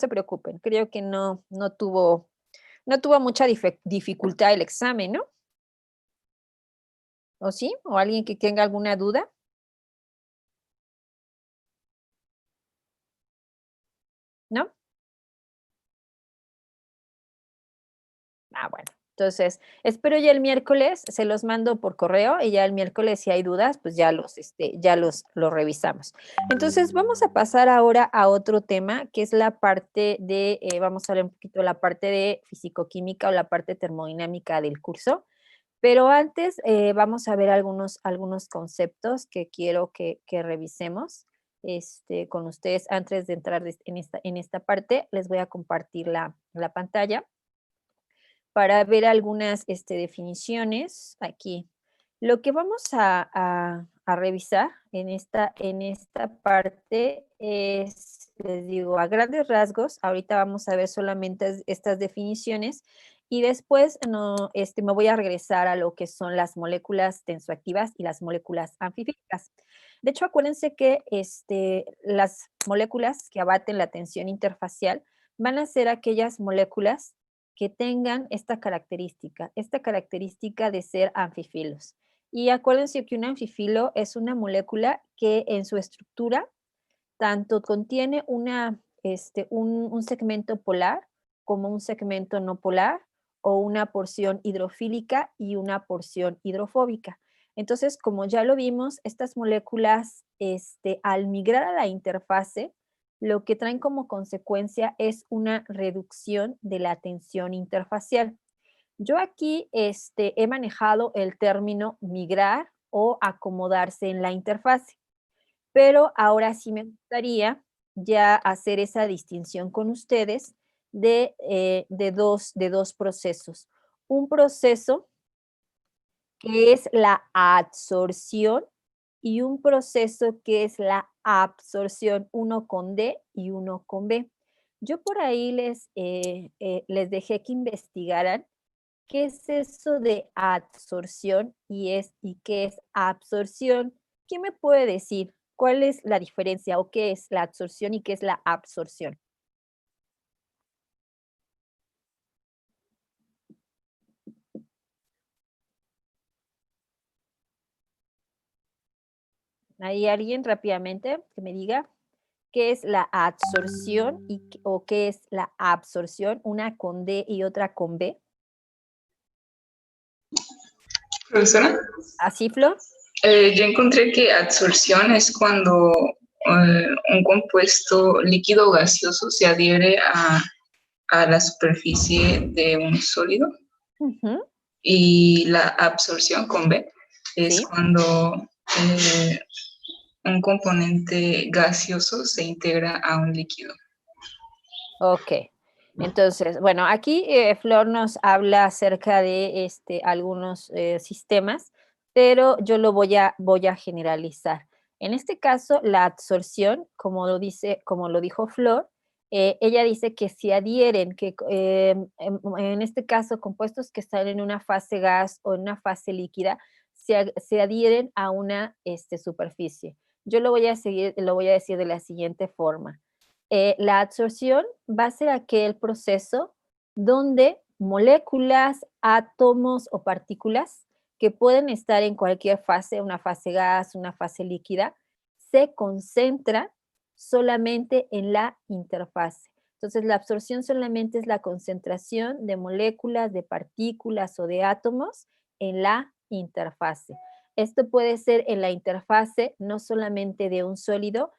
se preocupen, creo que no tuvo mucha dificultad el examen, ¿no? ¿O sí? ¿O alguien que tenga alguna duda? ¿No? Ah, bueno. Entonces, espero ya el miércoles, se los mando por correo y ya el miércoles si hay dudas, pues ya los revisamos. Entonces, vamos a pasar ahora a otro tema, que es la parte de, vamos a ver un poquito la parte de fisicoquímica o la parte termodinámica del curso. Pero antes, vamos a ver algunos conceptos que quiero que revisemos, con ustedes antes de entrar en esta parte. Les voy a compartir la pantalla para ver algunas, definiciones aquí. Lo que vamos a revisar en esta parte es, les digo, a grandes rasgos, ahorita vamos a ver solamente estas definiciones y después me voy a regresar a lo que son las moléculas tensoactivas y las moléculas anfifílicas. De hecho, acuérdense que las moléculas que abaten la tensión interfacial van a ser aquellas moléculas que tengan esta característica de ser anfifilos. Y acuérdense que un anfifilo es una molécula que en su estructura tanto contiene un segmento polar como un segmento no polar o una porción hidrofílica y una porción hidrofóbica. Entonces, como ya lo vimos, estas moléculas, al migrar a la interfase, lo que traen como consecuencia es una reducción de la tensión interfacial. Yo aquí he manejado el término migrar o acomodarse en la interfase, pero ahora sí me gustaría ya hacer esa distinción con ustedes de dos procesos. Un proceso que es la adsorción y un proceso que es la absorción, uno con D y uno con B. Yo por ahí les dejé que investigaran qué es eso de adsorción y qué es absorción. ¿Quién me puede decir cuál es la diferencia o qué es la adsorción y qué es la absorción? ¿Hay alguien rápidamente que me diga qué es la adsorción o qué es la absorción? Una con D y otra con B. Profesora, ¿Así, Flor? yo encontré que adsorción es cuando un compuesto líquido o gaseoso se adhiere a la superficie de un sólido, Ujú, y la absorción con B es sí. cuando un componente gaseoso se integra a un líquido. Ok. Entonces, bueno, aquí Flor nos habla acerca de algunos sistemas, pero yo lo voy a generalizar. En este caso, la absorción, como lo dijo Flor, ella dice que se adhieren, en este caso, compuestos que están en una fase gas o en una fase líquida, se adhieren a una superficie. Yo lo voy a decir de la siguiente forma. La absorción va a ser aquel proceso donde moléculas, átomos o partículas que pueden estar en cualquier fase, una fase gas, una fase líquida, se concentran solamente en la interfase. Entonces, la absorción solamente es la concentración de moléculas, de partículas o de átomos en la interfase. Esto puede ser en la interfase no solamente de un sólido,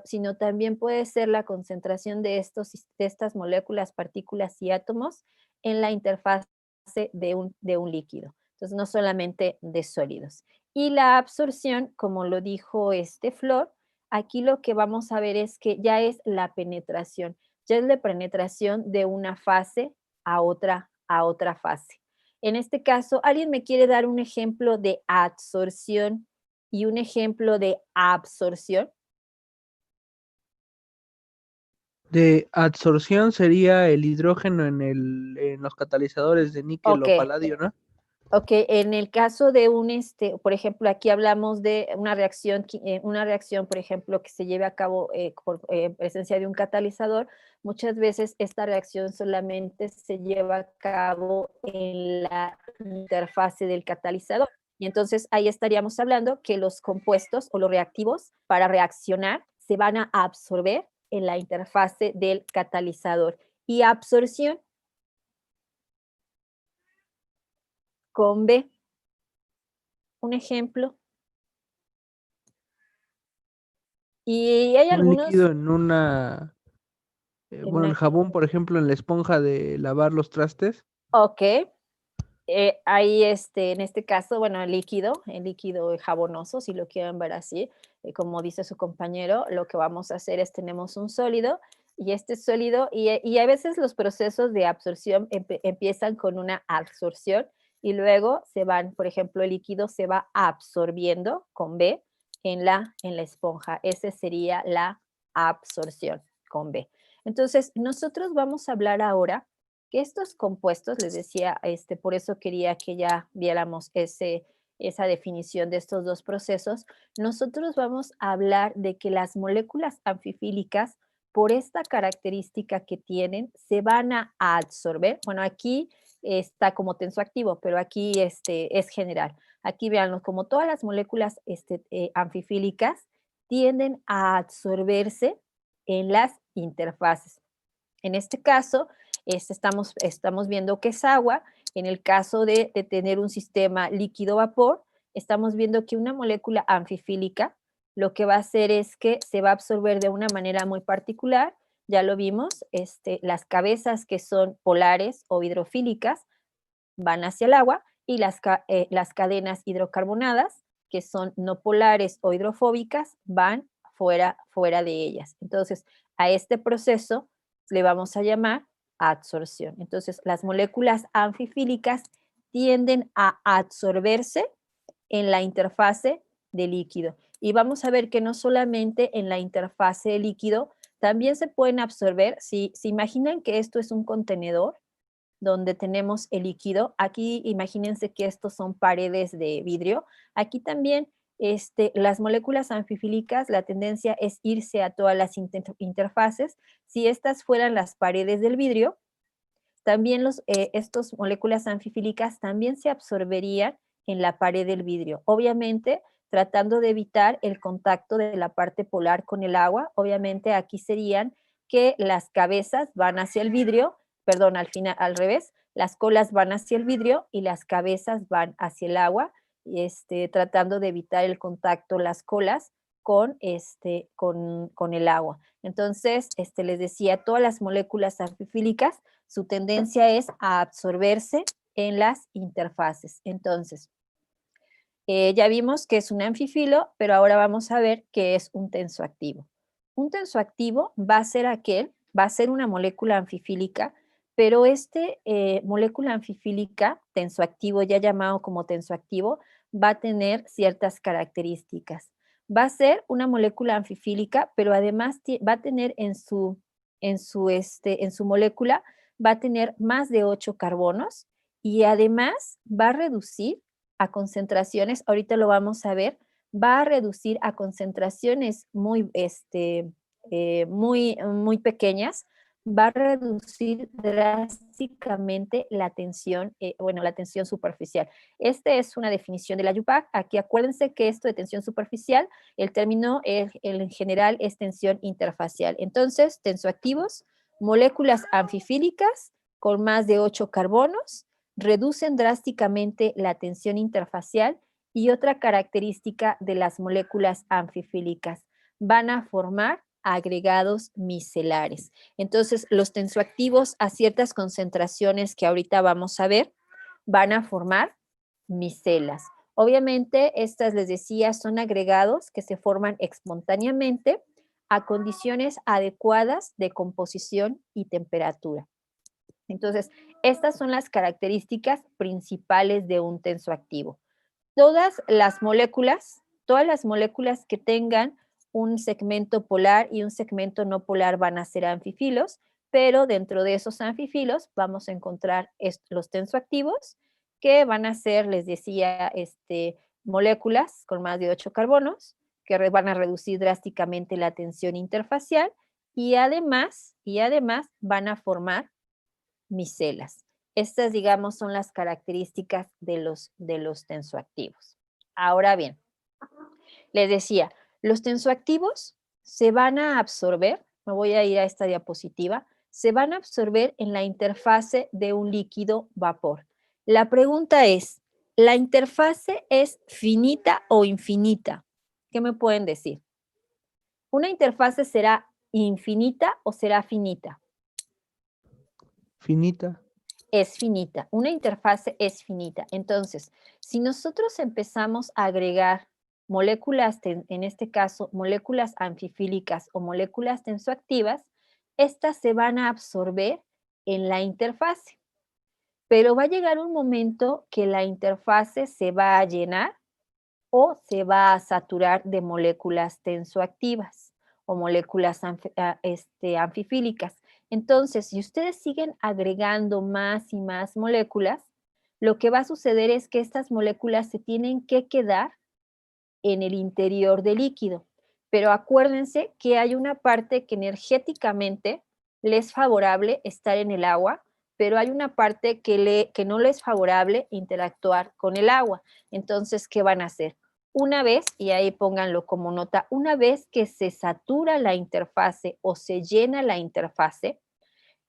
sino también puede ser la concentración de estas moléculas, partículas y átomos en la interfase de un líquido. Entonces, no solamente de sólidos. Y la absorción, como lo dijo Flor, aquí lo que vamos a ver es que ya es la penetración, ya es la penetración de una fase a otra fase. En este caso, ¿alguien me quiere dar un ejemplo de adsorción y un ejemplo de absorción? De adsorción sería el hidrógeno en los catalizadores de níquel Ok, o paladio, ¿no? ok, en el caso de por ejemplo, aquí hablamos de una reacción, por ejemplo, que se lleve a cabo por presencia de un catalizador, muchas veces esta reacción solamente se lleva a cabo en la interfase del catalizador. Y entonces ahí estaríamos hablando que los compuestos o los reactivos para reaccionar se van a absorber en la interfase del catalizador. Y absorción con B. Un ejemplo. Y hay Un algunos... líquido en una, en bueno, el una- jabón, por ejemplo, en la esponja de lavar los trastes. Ok. Ahí, en este caso, bueno, el líquido jabonoso, si lo quieren ver así, como dice su compañero, lo que vamos a hacer es tenemos un sólido y este sólido, y a veces los procesos de absorción empiezan con una absorción y luego se van, por ejemplo, el líquido se va absorbiendo con B en la esponja. Esa sería la absorción con B. Entonces, nosotros vamos a hablar ahora que estos compuestos, les decía, por eso quería que ya viéramos esa definición de estos dos procesos, nosotros vamos a hablar de que las moléculas anfifílicas, por esta característica que tienen, se van a absorber. Bueno, aquí está como tensoactivo, pero aquí es general. Aquí veanlo, como todas las moléculas anfifílicas tienden a absorberse en las interfaces. En este caso, estamos viendo que es agua. En el caso de tener un sistema líquido-vapor, estamos viendo que una molécula anfifílica lo que va a hacer es que se va a absorber de una manera muy particular. Ya lo vimos, las cabezas que son polares o hidrofílicas van hacia el agua y las cadenas hidrocarbonadas, que son no polares o hidrofóbicas, van fuera de ellas. Entonces, a este proceso le vamos a llamar adsorción. Entonces, las moléculas anfifílicas tienden a absorberse en la interfase de líquido. Y vamos a ver que no solamente en la interfase de líquido, también se pueden absorber. Si se imaginan que esto es un contenedor, donde tenemos el líquido. Aquí imagínense que estos son paredes de vidrio. Aquí también las moléculas anfifílicas, la tendencia es irse a todas las interfaces. Si estas fueran las paredes del vidrio, también estas moléculas anfifílicas también se absorberían en la pared del vidrio. Obviamente, tratando de evitar el contacto de la parte polar con el agua. Obviamente, aquí serían que las cabezas van hacia el vidrio, perdón, al revés, las colas van hacia el vidrio y las cabezas van hacia el agua, tratando de evitar el contacto, las colas, con el agua. Entonces, les decía, todas las moléculas anfifílicas, su tendencia es a absorberse en las interfaces. Entonces, ya vimos que es un anfifilo, pero ahora vamos a ver qué es un tensoactivo. Un tensoactivo va a ser una molécula anfifílica, pero molécula anfifílica, tensoactivo, ya llamado como tensoactivo, va a tener ciertas características. Va a ser una molécula anfifílica, pero además va a tener en su molécula, va a tener más de 8 carbonos y además va a reducir a concentraciones, ahorita lo vamos a ver, va a reducir a concentraciones muy pequeñas, va a reducir drásticamente la tensión, la tensión superficial. Esta es una definición de la IUPAC. Aquí acuérdense que esto de tensión superficial, el término en general es tensión interfacial. Entonces, tensoactivos, moléculas anfifílicas con más de 8 carbonos, reducen drásticamente la tensión interfacial y otra característica de las moléculas anfifílicas, van a formar agregados micelares. Entonces, los tensoactivos a ciertas concentraciones que ahorita vamos a ver, van a formar micelas. Obviamente, estas, les decía, son agregados que se forman espontáneamente a condiciones adecuadas de composición y temperatura. Entonces, estas son las características principales de un tensoactivo. Todas las moléculas que tengan un segmento polar y un segmento no polar van a ser anfifilos, pero dentro de esos anfifilos vamos a encontrar los tensoactivos, que van a ser, les decía, moléculas con más de 8 carbonos, que van a reducir drásticamente la tensión interfacial, y además van a formar micelas. Estas, digamos, son las características de los tensoactivos. Ahora bien, les decía, los tensoactivos se van a absorber, me voy a ir a esta diapositiva, se van a absorber en la interfase de un líquido vapor. La pregunta es, ¿la interfase es finita o infinita? ¿Qué me pueden decir? ¿Una interfase será infinita o será finita? Finita. Es finita. Una interfase es finita. Entonces, si nosotros empezamos a agregar moléculas, en este caso, moléculas anfifílicas o moléculas tensoactivas, estas se van a absorber en la interfase. Pero va a llegar un momento que la interfase se va a llenar o se va a saturar de moléculas tensoactivas o moléculas anfifílicas. Entonces, si ustedes siguen agregando más y más moléculas, lo que va a suceder es que estas moléculas se tienen que quedar en el interior del líquido. Pero acuérdense que hay una parte que energéticamente les es favorable estar en el agua, pero hay una parte que no les es favorable interactuar con el agua. Entonces, ¿qué van a hacer? Una vez, y ahí pónganlo como nota, una vez que se satura la interfase o se llena la interfase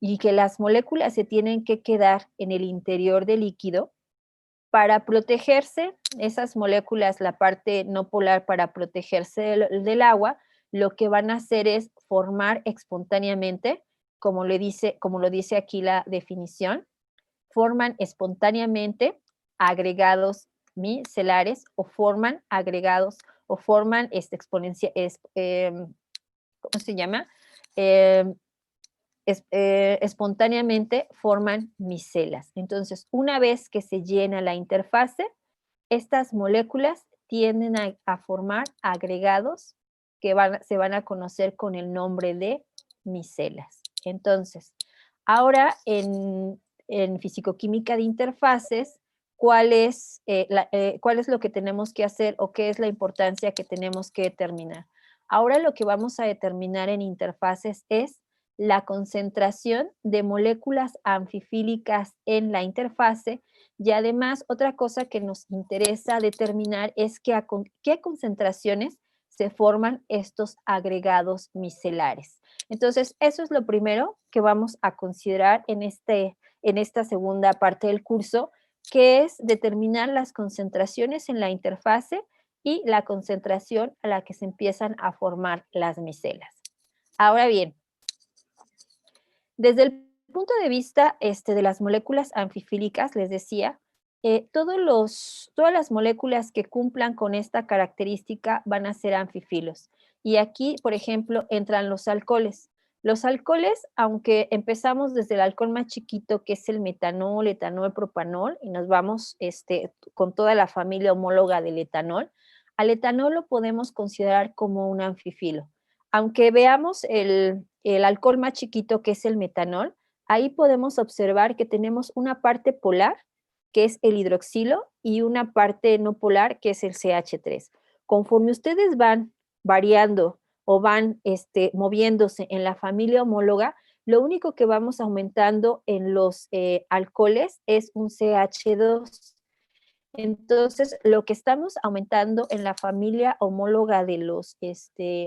y que las moléculas se tienen que quedar en el interior del líquido, para protegerse, esas moléculas, la parte no polar para protegerse del agua, lo que van a hacer es formar espontáneamente, como lo dice aquí la definición, forman espontáneamente agregados micelares o forman agregados o forman ¿cómo se llama? Em, espontáneamente forman micelas. Entonces, una vez que se llena la interfase, estas moléculas tienden a formar agregados que se van a conocer con el nombre de micelas. Entonces, ahora en fisicoquímica de interfaces, ¿cuál es lo que tenemos que hacer o qué es la importancia que tenemos que determinar? Ahora lo que vamos a determinar en interfaces es la concentración de moléculas anfifílicas en la interfase y además otra cosa que nos interesa determinar es qué concentraciones se forman estos agregados micelares. Entonces, eso es lo primero que vamos a considerar en esta segunda parte del curso, que es determinar las concentraciones en la interfase y la concentración a la que se empiezan a formar las micelas. Ahora bien, desde el punto de vista de las moléculas anfifílicas, les decía, todas las moléculas que cumplan con esta característica van a ser anfifilos. Y aquí, por ejemplo, entran los alcoholes. Los alcoholes, aunque empezamos desde el alcohol más chiquito, que es el metanol, etanol, propanol, y nos vamos con toda la familia homóloga del etanol, al etanol lo podemos considerar como un anfifilo. Aunque veamos el alcohol más chiquito, que es el metanol, ahí podemos observar que tenemos una parte polar, que es el hidroxilo, y una parte no polar, que es el CH3. Conforme ustedes van variando o van moviéndose en la familia homóloga, lo único que vamos aumentando en los alcoholes es un CH2. Entonces, lo que estamos aumentando en la familia homóloga de los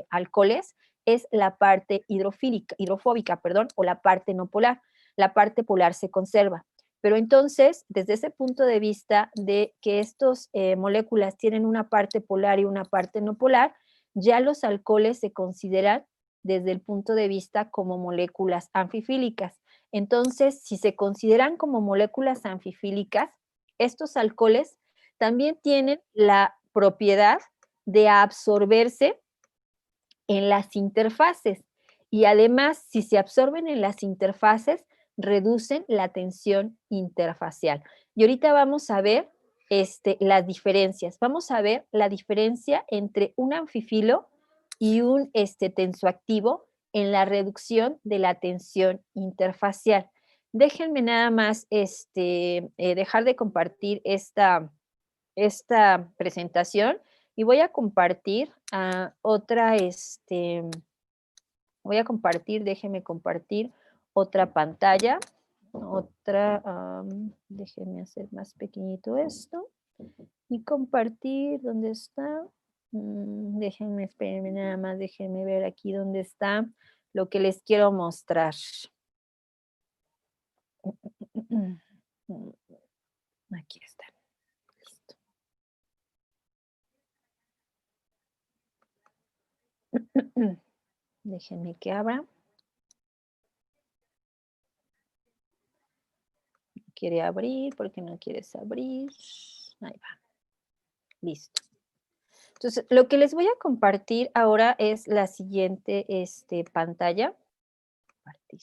alcoholes es la parte hidrofóbica, o la parte no polar. La parte polar se conserva. Pero entonces, desde ese punto de vista de que estas moléculas tienen una parte polar y una parte no polar, ya los alcoholes se consideran desde el punto de vista como moléculas anfifílicas. Entonces, si se consideran como moléculas anfifílicas, estos alcoholes también tienen la propiedad de absorberse en las interfaces y además, si se absorben en las interfaces, reducen la tensión interfacial. Y ahorita vamos a ver las diferencias. Vamos a ver la diferencia entre un anfifilo y un tensoactivo en la reducción de la tensión interfacial. Déjenme nada más dejar de compartir esta presentación y voy a compartir otra Voy a compartir, déjenme compartir otra pantalla. Déjenme hacer más pequeñito esto. Y compartir, ¿dónde está? Déjenme, espérenme nada más, déjenme ver aquí dónde está lo que les quiero mostrar. Aquí está. Listo. Déjenme que abra. Quiere abrir, ¿por qué no quieres abrir? Ahí va. Listo. Entonces, lo que les voy a compartir ahora es la siguiente pantalla. Compartir.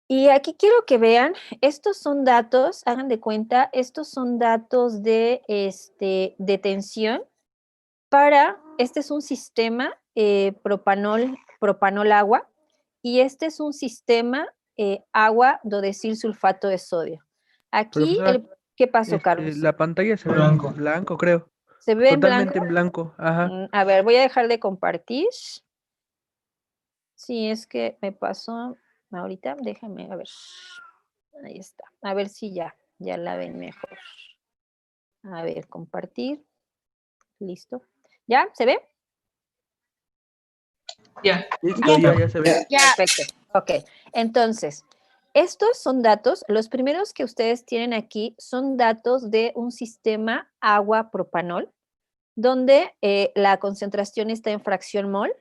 Y aquí quiero que vean, estos son datos, hagan de cuenta, estos son datos de tensión para, este es un sistema propanol agua, y este es un sistema agua dodecil sulfato de sodio. Aquí, Profesora, ¿qué pasó, Carlos? la pantalla se ve en blanco, creo. ¿Se ve en blanco? Totalmente en blanco, ajá. A ver, voy a dejar de compartir. Sí, es que me pasó ahorita, déjame, a ver. Ahí está. A ver si ya la ven mejor. A ver, compartir. Listo. ¿Ya? ¿Se ve? Ya. Listo, ya se ve. Perfecto. Ok. Entonces, estos son datos, los primeros que ustedes tienen aquí son datos de un sistema agua-propanol, donde la concentración está en fracción mol,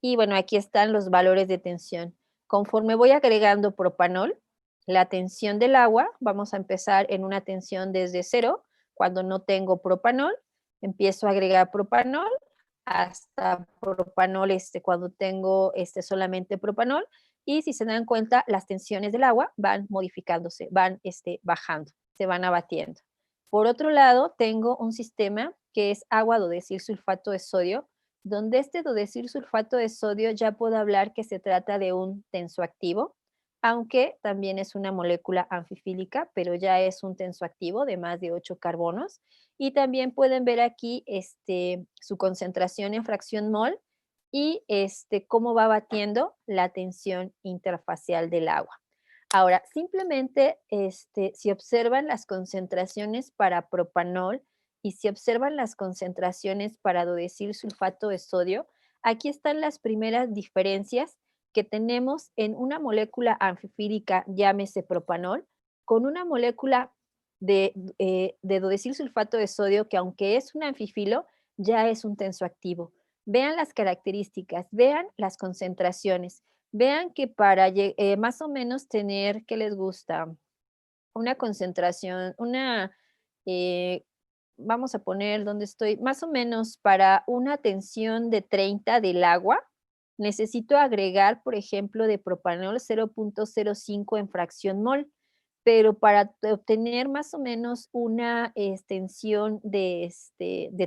y bueno, aquí están los valores de tensión. Conforme voy agregando propanol, la tensión del agua, vamos a empezar en una tensión desde 0, cuando no tengo propanol, empiezo a agregar propanol, hasta propanol cuando tengo solamente propanol, y si se dan cuenta, las tensiones del agua van modificándose, van bajando, se van abatiendo. Por otro lado, tengo un sistema que es agua dodecil sulfato de sodio, donde este dodecil sulfato de sodio ya puedo hablar que se trata de un tensoactivo, aunque también es una molécula anfifílica, pero ya es un tensoactivo de más de 8 carbonos. Y también pueden ver aquí su concentración en fracción mol y cómo va batiendo la tensión interfacial del agua. Ahora, simplemente si observan las concentraciones para propanol y si observan las concentraciones para dodecil sulfato de sodio, aquí están las primeras diferencias que tenemos en una molécula anfifílica, llámese propanol, con una molécula de dodecil sulfato de sodio que, aunque es un anfifilo, ya es un tensoactivo. Vean las características, vean las concentraciones, vean que para más o menos tener, ¿qué les gusta? Una concentración, eh, vamos a poner donde estoy, más o menos para una tensión de 30 del agua, necesito agregar, por ejemplo, de propanol 0.05 en fracción mol, pero para obtener más o menos una extensión de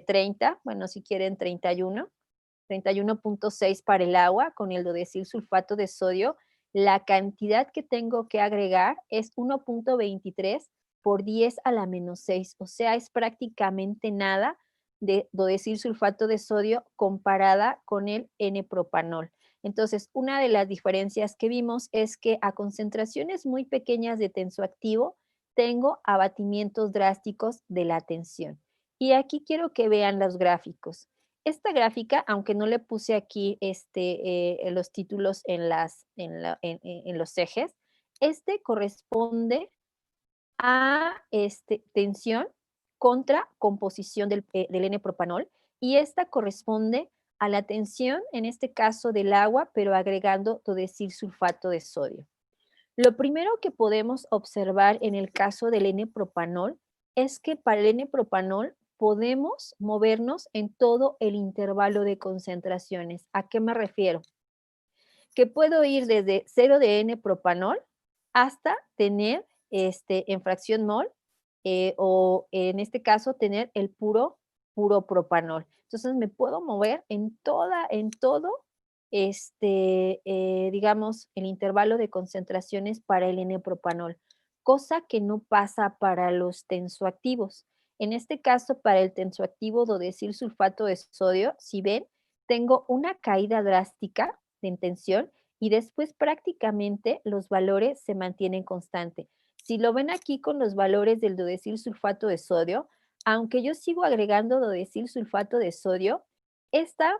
30, bueno, si quieren 31.6 para el agua con el dodecil sulfato de sodio, la cantidad que tengo que agregar es 1.23 por 10 a la menos 6, o sea, es prácticamente nada de dodecil sulfato de sodio comparada con el N-propanol. Entonces, una de las diferencias que vimos es que a concentraciones muy pequeñas de tensoactivo tengo abatimientos drásticos de la tensión. Y aquí quiero que vean los gráficos. Esta gráfica, aunque no le puse aquí los títulos en los ejes, corresponde a tensión contra composición del N-propanol, y esta corresponde a la tensión, en este caso del agua, pero agregando dodecil sulfato de sodio. Lo primero que podemos observar en el caso del N-propanol es que para el N-propanol podemos movernos en todo el intervalo de concentraciones. ¿A qué me refiero? Que puedo ir desde 0 de N-propanol hasta tener en fracción mol o en este caso tener el puro propanol. Entonces me puedo mover en todo digamos, el intervalo de concentraciones para el N-propanol, cosa que no pasa para los tensoactivos. En este caso, para el tensoactivo dodecil sulfato de sodio, si ven, tengo una caída drástica de tensión y después prácticamente los valores se mantienen constantes. Si lo ven aquí con los valores del dodesil sulfato de sodio, aunque yo sigo agregando dodesil sulfato de sodio, esta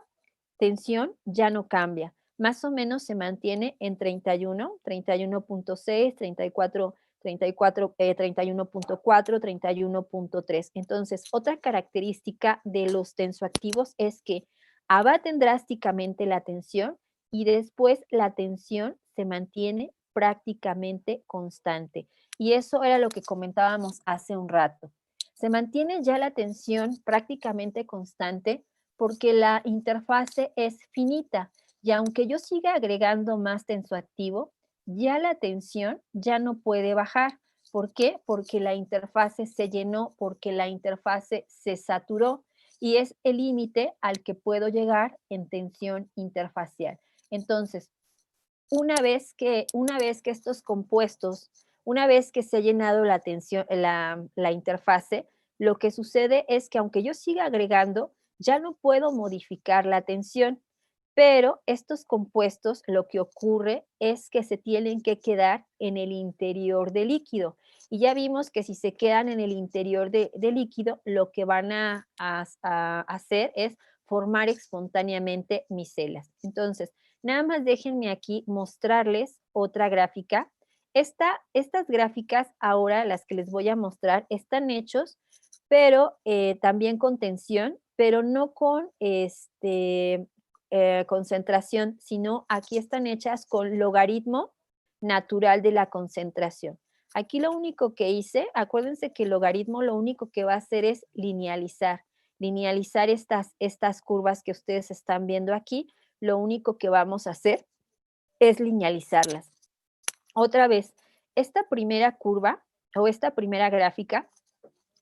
tensión ya no cambia. Más o menos se mantiene en 31, 31.6, 34, 34, 31.4, 31.3. Entonces, otra característica de los tensoactivos es que abaten drásticamente la tensión y después la tensión se mantiene prácticamente constante. Y eso era lo que comentábamos hace un rato. Se mantiene ya la tensión prácticamente constante porque la interfase es finita y aunque yo siga agregando más tensoactivo, ya la tensión ya no puede bajar. ¿Por qué? Porque la interfase se llenó, porque la interfase se saturó y es el límite al que puedo llegar en tensión interfacial. Entonces, una vez que estos compuestos, una vez que se ha llenado la tensión, la interfase, lo que sucede es que aunque yo siga agregando, ya no puedo modificar la tensión, pero estos compuestos lo que ocurre es que se tienen que quedar en el interior del líquido. Y ya vimos que si se quedan en el interior del líquido, lo que van a hacer es formar espontáneamente micelas. Entonces, nada más déjenme aquí mostrarles otra gráfica. Estas gráficas ahora, las que les voy a mostrar, están hechos, pero también con tensión, pero no con concentración, sino aquí están hechas con logaritmo natural de la concentración. Aquí lo único que hice, acuérdense que el logaritmo lo único que va a hacer es linealizar estas curvas que ustedes están viendo aquí, lo único que vamos a hacer es linealizarlas. Otra vez, esta primera curva o esta primera gráfica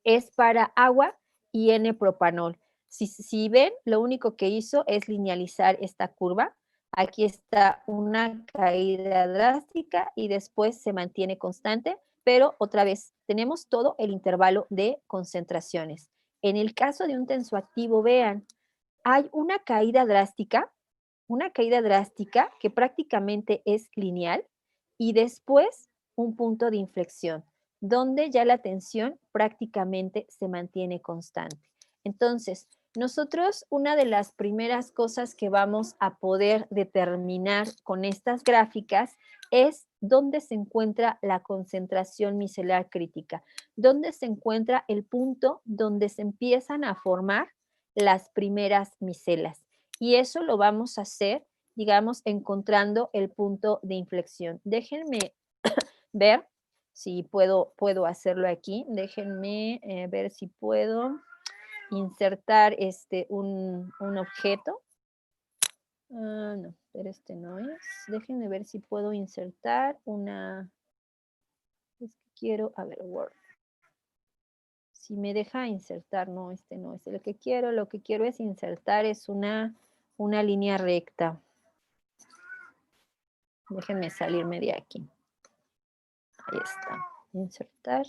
es para agua y N-propanol. Si ven, lo único que hizo es linealizar esta curva. Aquí está una caída drástica y después se mantiene constante, pero otra vez tenemos todo el intervalo de concentraciones. En el caso de un tensoactivo, vean, hay una caída drástica que prácticamente es lineal y después un punto de inflexión, donde ya la tensión prácticamente se mantiene constante. Entonces, nosotros una de las primeras cosas que vamos a poder determinar con estas gráficas es dónde se encuentra la concentración micelar crítica, dónde se encuentra el punto donde se empiezan a formar las primeras micelas. Y eso lo vamos a hacer, digamos, encontrando el punto de inflexión. Déjenme ver si puedo hacerlo aquí. Déjenme ver si puedo insertar un objeto. No, pero este no es. Déjenme ver si puedo insertar una... Es que quiero, a ver, Word. Si me deja insertar, no, este no es el que quiero. Lo que quiero es insertar es una línea recta. Déjenme salirme de aquí. Ahí está. Insertar.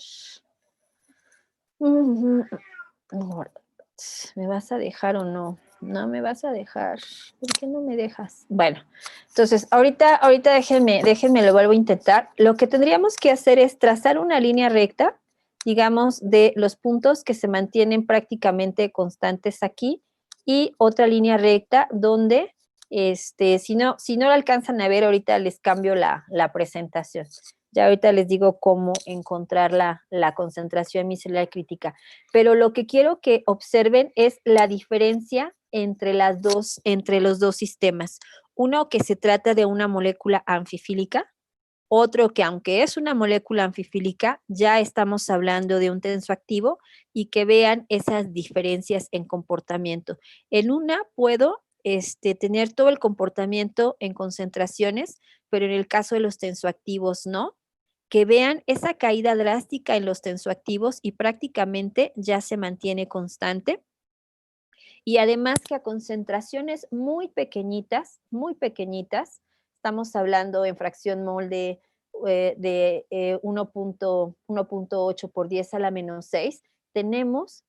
¿Me vas a dejar o no? No me vas a dejar. ¿Por qué no me dejas? Bueno, entonces ahorita déjenme, lo vuelvo a intentar. Lo que tendríamos que hacer es trazar una línea recta, digamos, de los puntos que se mantienen prácticamente constantes aquí y otra línea recta donde, si no la alcanzan a ver, ahorita les cambio la presentación. Ya ahorita les digo cómo encontrar la concentración micelar crítica. Pero lo que quiero que observen es la diferencia entre los dos sistemas. Uno que se trata de una molécula anfifílica, otro que aunque es una molécula anfifílica, ya estamos hablando de un tensoactivo y que vean esas diferencias en comportamiento. En una puedo tener todo el comportamiento en concentraciones, pero en el caso de los tensoactivos no. Que vean esa caída drástica en los tensoactivos y prácticamente ya se mantiene constante. Y además que a concentraciones muy pequeñitas, estamos hablando en fracción mol de 1.8 por 10 a la menos 6, tenemos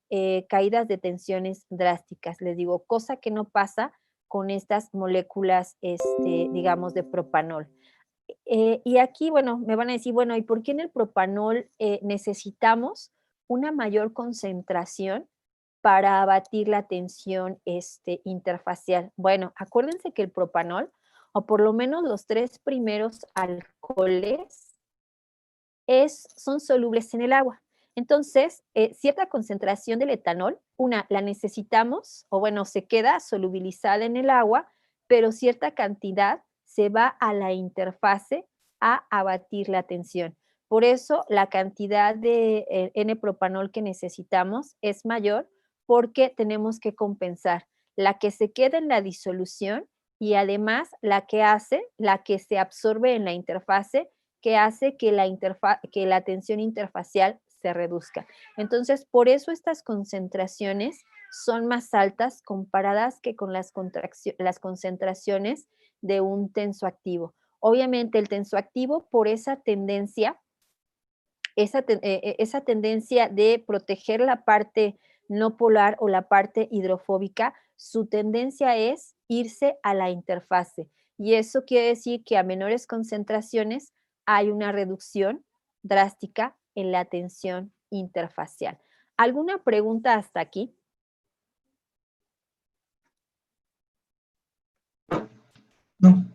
caídas de tensiones drásticas. Les digo, cosa que no pasa con estas moléculas, digamos, de propanol. Y aquí, bueno, me van a decir, bueno, ¿y por qué en el propanol necesitamos una mayor concentración para abatir la tensión interfacial? Bueno, acuérdense que el propanol, o por lo menos los 3 primeros alcoholes, son solubles en el agua. Entonces, cierta concentración del etanol, la necesitamos, o bueno, se queda solubilizada en el agua, pero cierta cantidad se va a la interfase a abatir la tensión. Por eso, la cantidad de N-propanol que necesitamos es mayor porque tenemos que compensar la que se queda en la disolución y además la que se absorbe en la interfase, que hace que la tensión interfacial se reduzca. Entonces, por eso estas concentraciones son más altas comparadas que con las concentraciones de un tensoactivo. Obviamente, el tensoactivo, por esa tendencia, esa tendencia de proteger la parte no polar o la parte hidrofóbica, su tendencia es irse a la interfase. Y eso quiere decir que a menores concentraciones hay una reducción drástica en la tensión interfacial. ¿Alguna pregunta hasta aquí? No.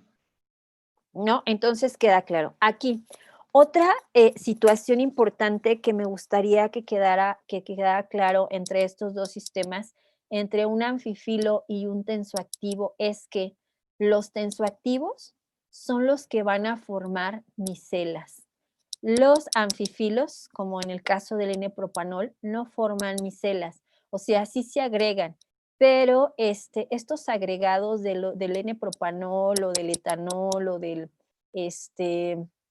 No, entonces queda claro. Aquí, otra situación importante que me gustaría que quedara claro entre estos dos sistemas, entre un anfifilo y un tensoactivo, es que los tensoactivos son los que van a formar micelas. Los anfifilos, como en el caso del N-propanol, no forman micelas, o sea, sí se agregan, pero estos agregados del N-propanol o del etanol o del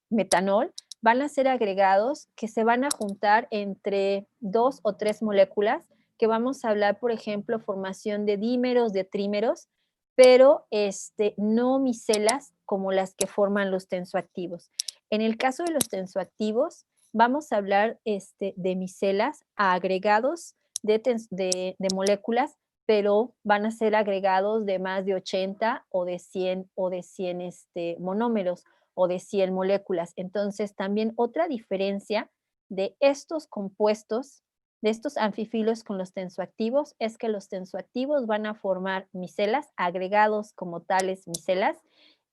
metanol van a ser agregados que se van a juntar entre 2 o 3 moléculas, que vamos a hablar, por ejemplo, formación de dímeros, de trímeros, pero no micelas como las que forman los tensoactivos. En el caso de los tensoactivos, vamos a hablar de micelas a agregados de moléculas, pero van a ser agregados de más de 80 o de 100 monómeros o de 100 moléculas. Entonces, también otra diferencia de estos compuestos, de estos anfifilos con los tensoactivos, es que los tensoactivos van a formar micelas, agregados como tales micelas,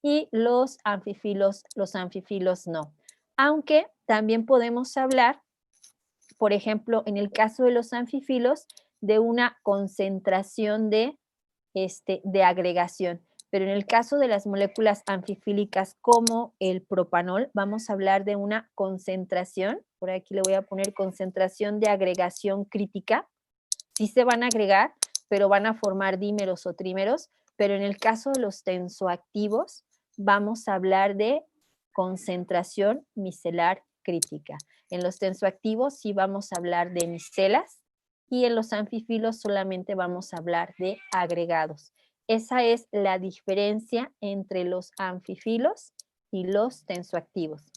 y los anfifilos no. Aunque también podemos hablar, por ejemplo, en el caso de los anfifilos, de una concentración de agregación. Pero en el caso de las moléculas anfifílicas como el propanol, vamos a hablar de una concentración, por aquí le voy a poner concentración de agregación crítica. Sí se van a agregar, pero van a formar dímeros o trímeros, pero en el caso de los tensoactivos, vamos a hablar de concentración micelar crítica. En los tensoactivos sí vamos a hablar de micelas y en los anfifilos solamente vamos a hablar de agregados. Esa es la diferencia entre los anfifilos y los tensoactivos.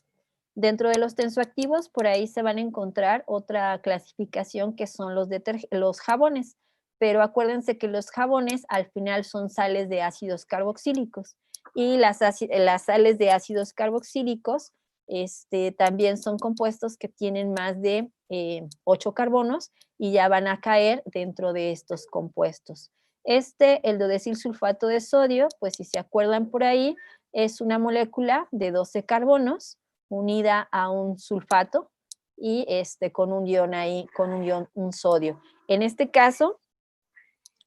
Dentro de los tensoactivos, por ahí se van a encontrar otra clasificación que son los jabones, pero acuérdense que los jabones al final son sales de ácidos carboxílicos y las sales de ácidos carboxílicos también son compuestos que tienen más de 8 carbonos y ya van a caer dentro de estos compuestos. El dodecilsulfato de sodio, pues si se acuerdan por ahí, es una molécula de 12 carbonos unida a un sulfato y con un ion ahí, un sodio. En este caso,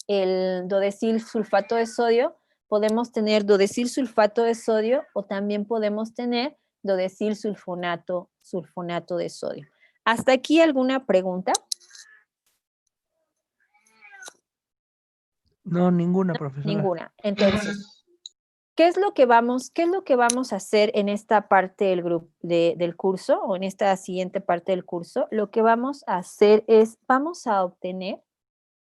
el dodecilsulfato de sodio, podemos tener dodecilsulfato de sodio o también podemos tener dodecilsulfonato de sodio. ¿Hasta aquí alguna pregunta? No, ninguna, profesora. Ninguna. Entonces, ¿qué es lo que vamos a hacer en esta parte del curso o en esta siguiente parte del curso? Lo que vamos a hacer es, vamos a obtener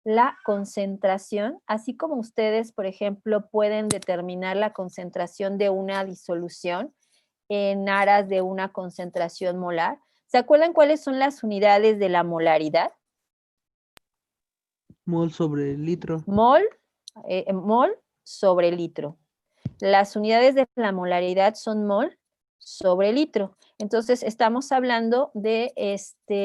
la concentración, así como ustedes, por ejemplo, pueden determinar la concentración de una disolución en aras de una concentración molar. ¿Se acuerdan cuáles son las unidades de la molaridad? Mol sobre litro. Mol sobre litro. Las unidades de la molaridad son mol sobre litro. Entonces, estamos hablando de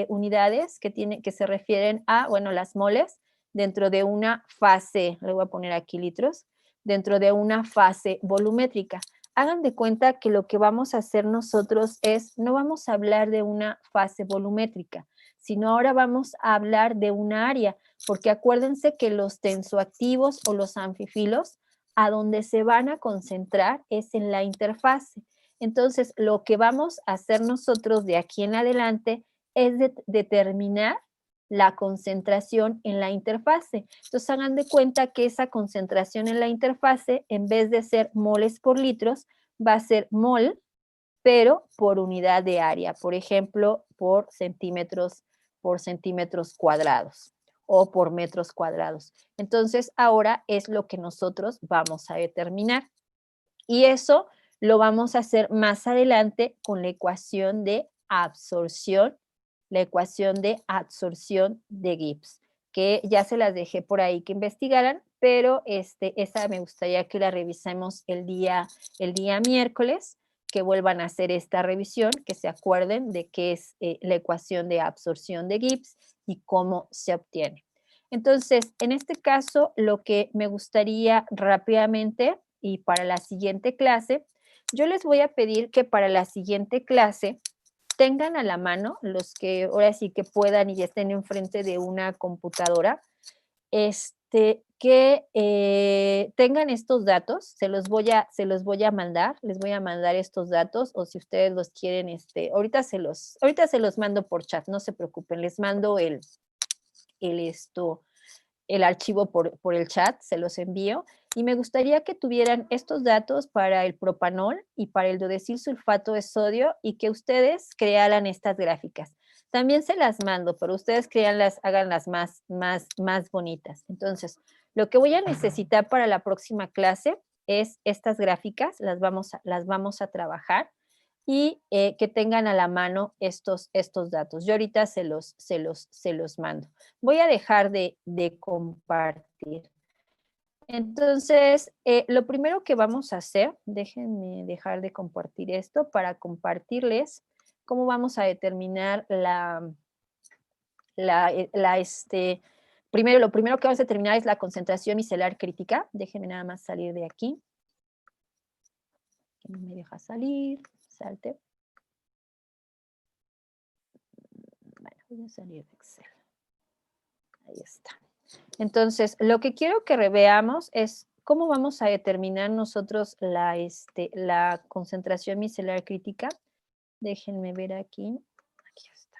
unidades que se refieren a, bueno, las moles dentro de una fase, le voy a poner aquí litros, dentro de una fase volumétrica. Hagan de cuenta que lo que vamos a hacer nosotros es, no vamos a hablar de una fase volumétrica, sino ahora vamos a hablar de una área, porque acuérdense que los tensoactivos o los anfifilos, a donde se van a concentrar es en la interfase. Entonces, lo que vamos a hacer nosotros de aquí en adelante es determinar la concentración en la interfase. Entonces, hagan de cuenta que esa concentración en la interfase, en vez de ser moles por litros, va a ser mol, pero por unidad de área. Por ejemplo, por centímetros cuadrados o por metros cuadrados. Entonces, ahora es lo que nosotros vamos a determinar. Y eso lo vamos a hacer más adelante con la ecuación de absorción, de Gibbs, que ya se las dejé por ahí que investigaran, pero esa me gustaría que la revisemos el día miércoles, que vuelvan a hacer esta revisión, que se acuerden de qué es la ecuación de absorción de Gibbs y cómo se obtiene. Entonces, en este caso, lo que me gustaría rápidamente y para la siguiente clase, yo les voy a pedir que para la siguiente clase tengan a la mano, los que ahora sí que puedan y estén enfrente de una computadora, que tengan estos datos, se los voy a mandar, les voy a mandar estos datos, o si ustedes los quieren, ahorita se los mando por chat, no se preocupen, les mando el archivo por el chat, se los envío, y me gustaría que tuvieran estos datos para el propanol y para el duodecil sulfato de sodio y que ustedes crearan estas gráficas. También se las mando, pero ustedes háganlas más bonitas. Entonces, lo que voy a necesitar para la próxima clase es estas gráficas, las vamos a trabajar y que tengan a la mano estos datos. Yo ahorita se los mando. Voy a dejar de compartir. Entonces, lo primero que vamos a hacer, déjenme dejar de compartir esto para compartirles cómo vamos a determinar primero, lo primero que vamos a determinar es la concentración micelar crítica. Déjenme nada más salir de aquí. Que no me deja salir, salte. Bueno, voy a salir de Excel. Ahí está. Entonces, lo que quiero que reveamos es cómo vamos a determinar nosotros la concentración micelar crítica. Déjenme ver aquí. Aquí está.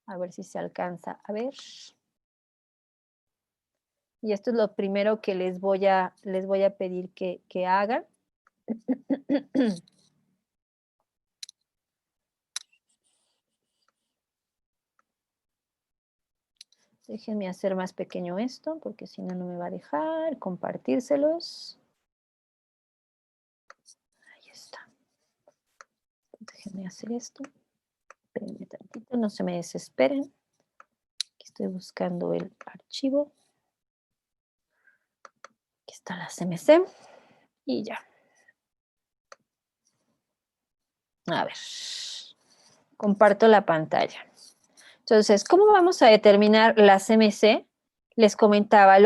A ver si se alcanza a ver. Y esto es lo primero que les voy a pedir que hagan. Déjenme hacer más pequeño esto, porque si no, no me va a dejar compartírselos. Ahí está. Déjenme hacer esto. Espérenme tantito, no se me desesperen. Aquí estoy buscando el archivo. Aquí está la CMC. Y ya. A ver. Comparto la pantalla. Entonces, ¿cómo vamos a determinar la CMC? Les comentaba,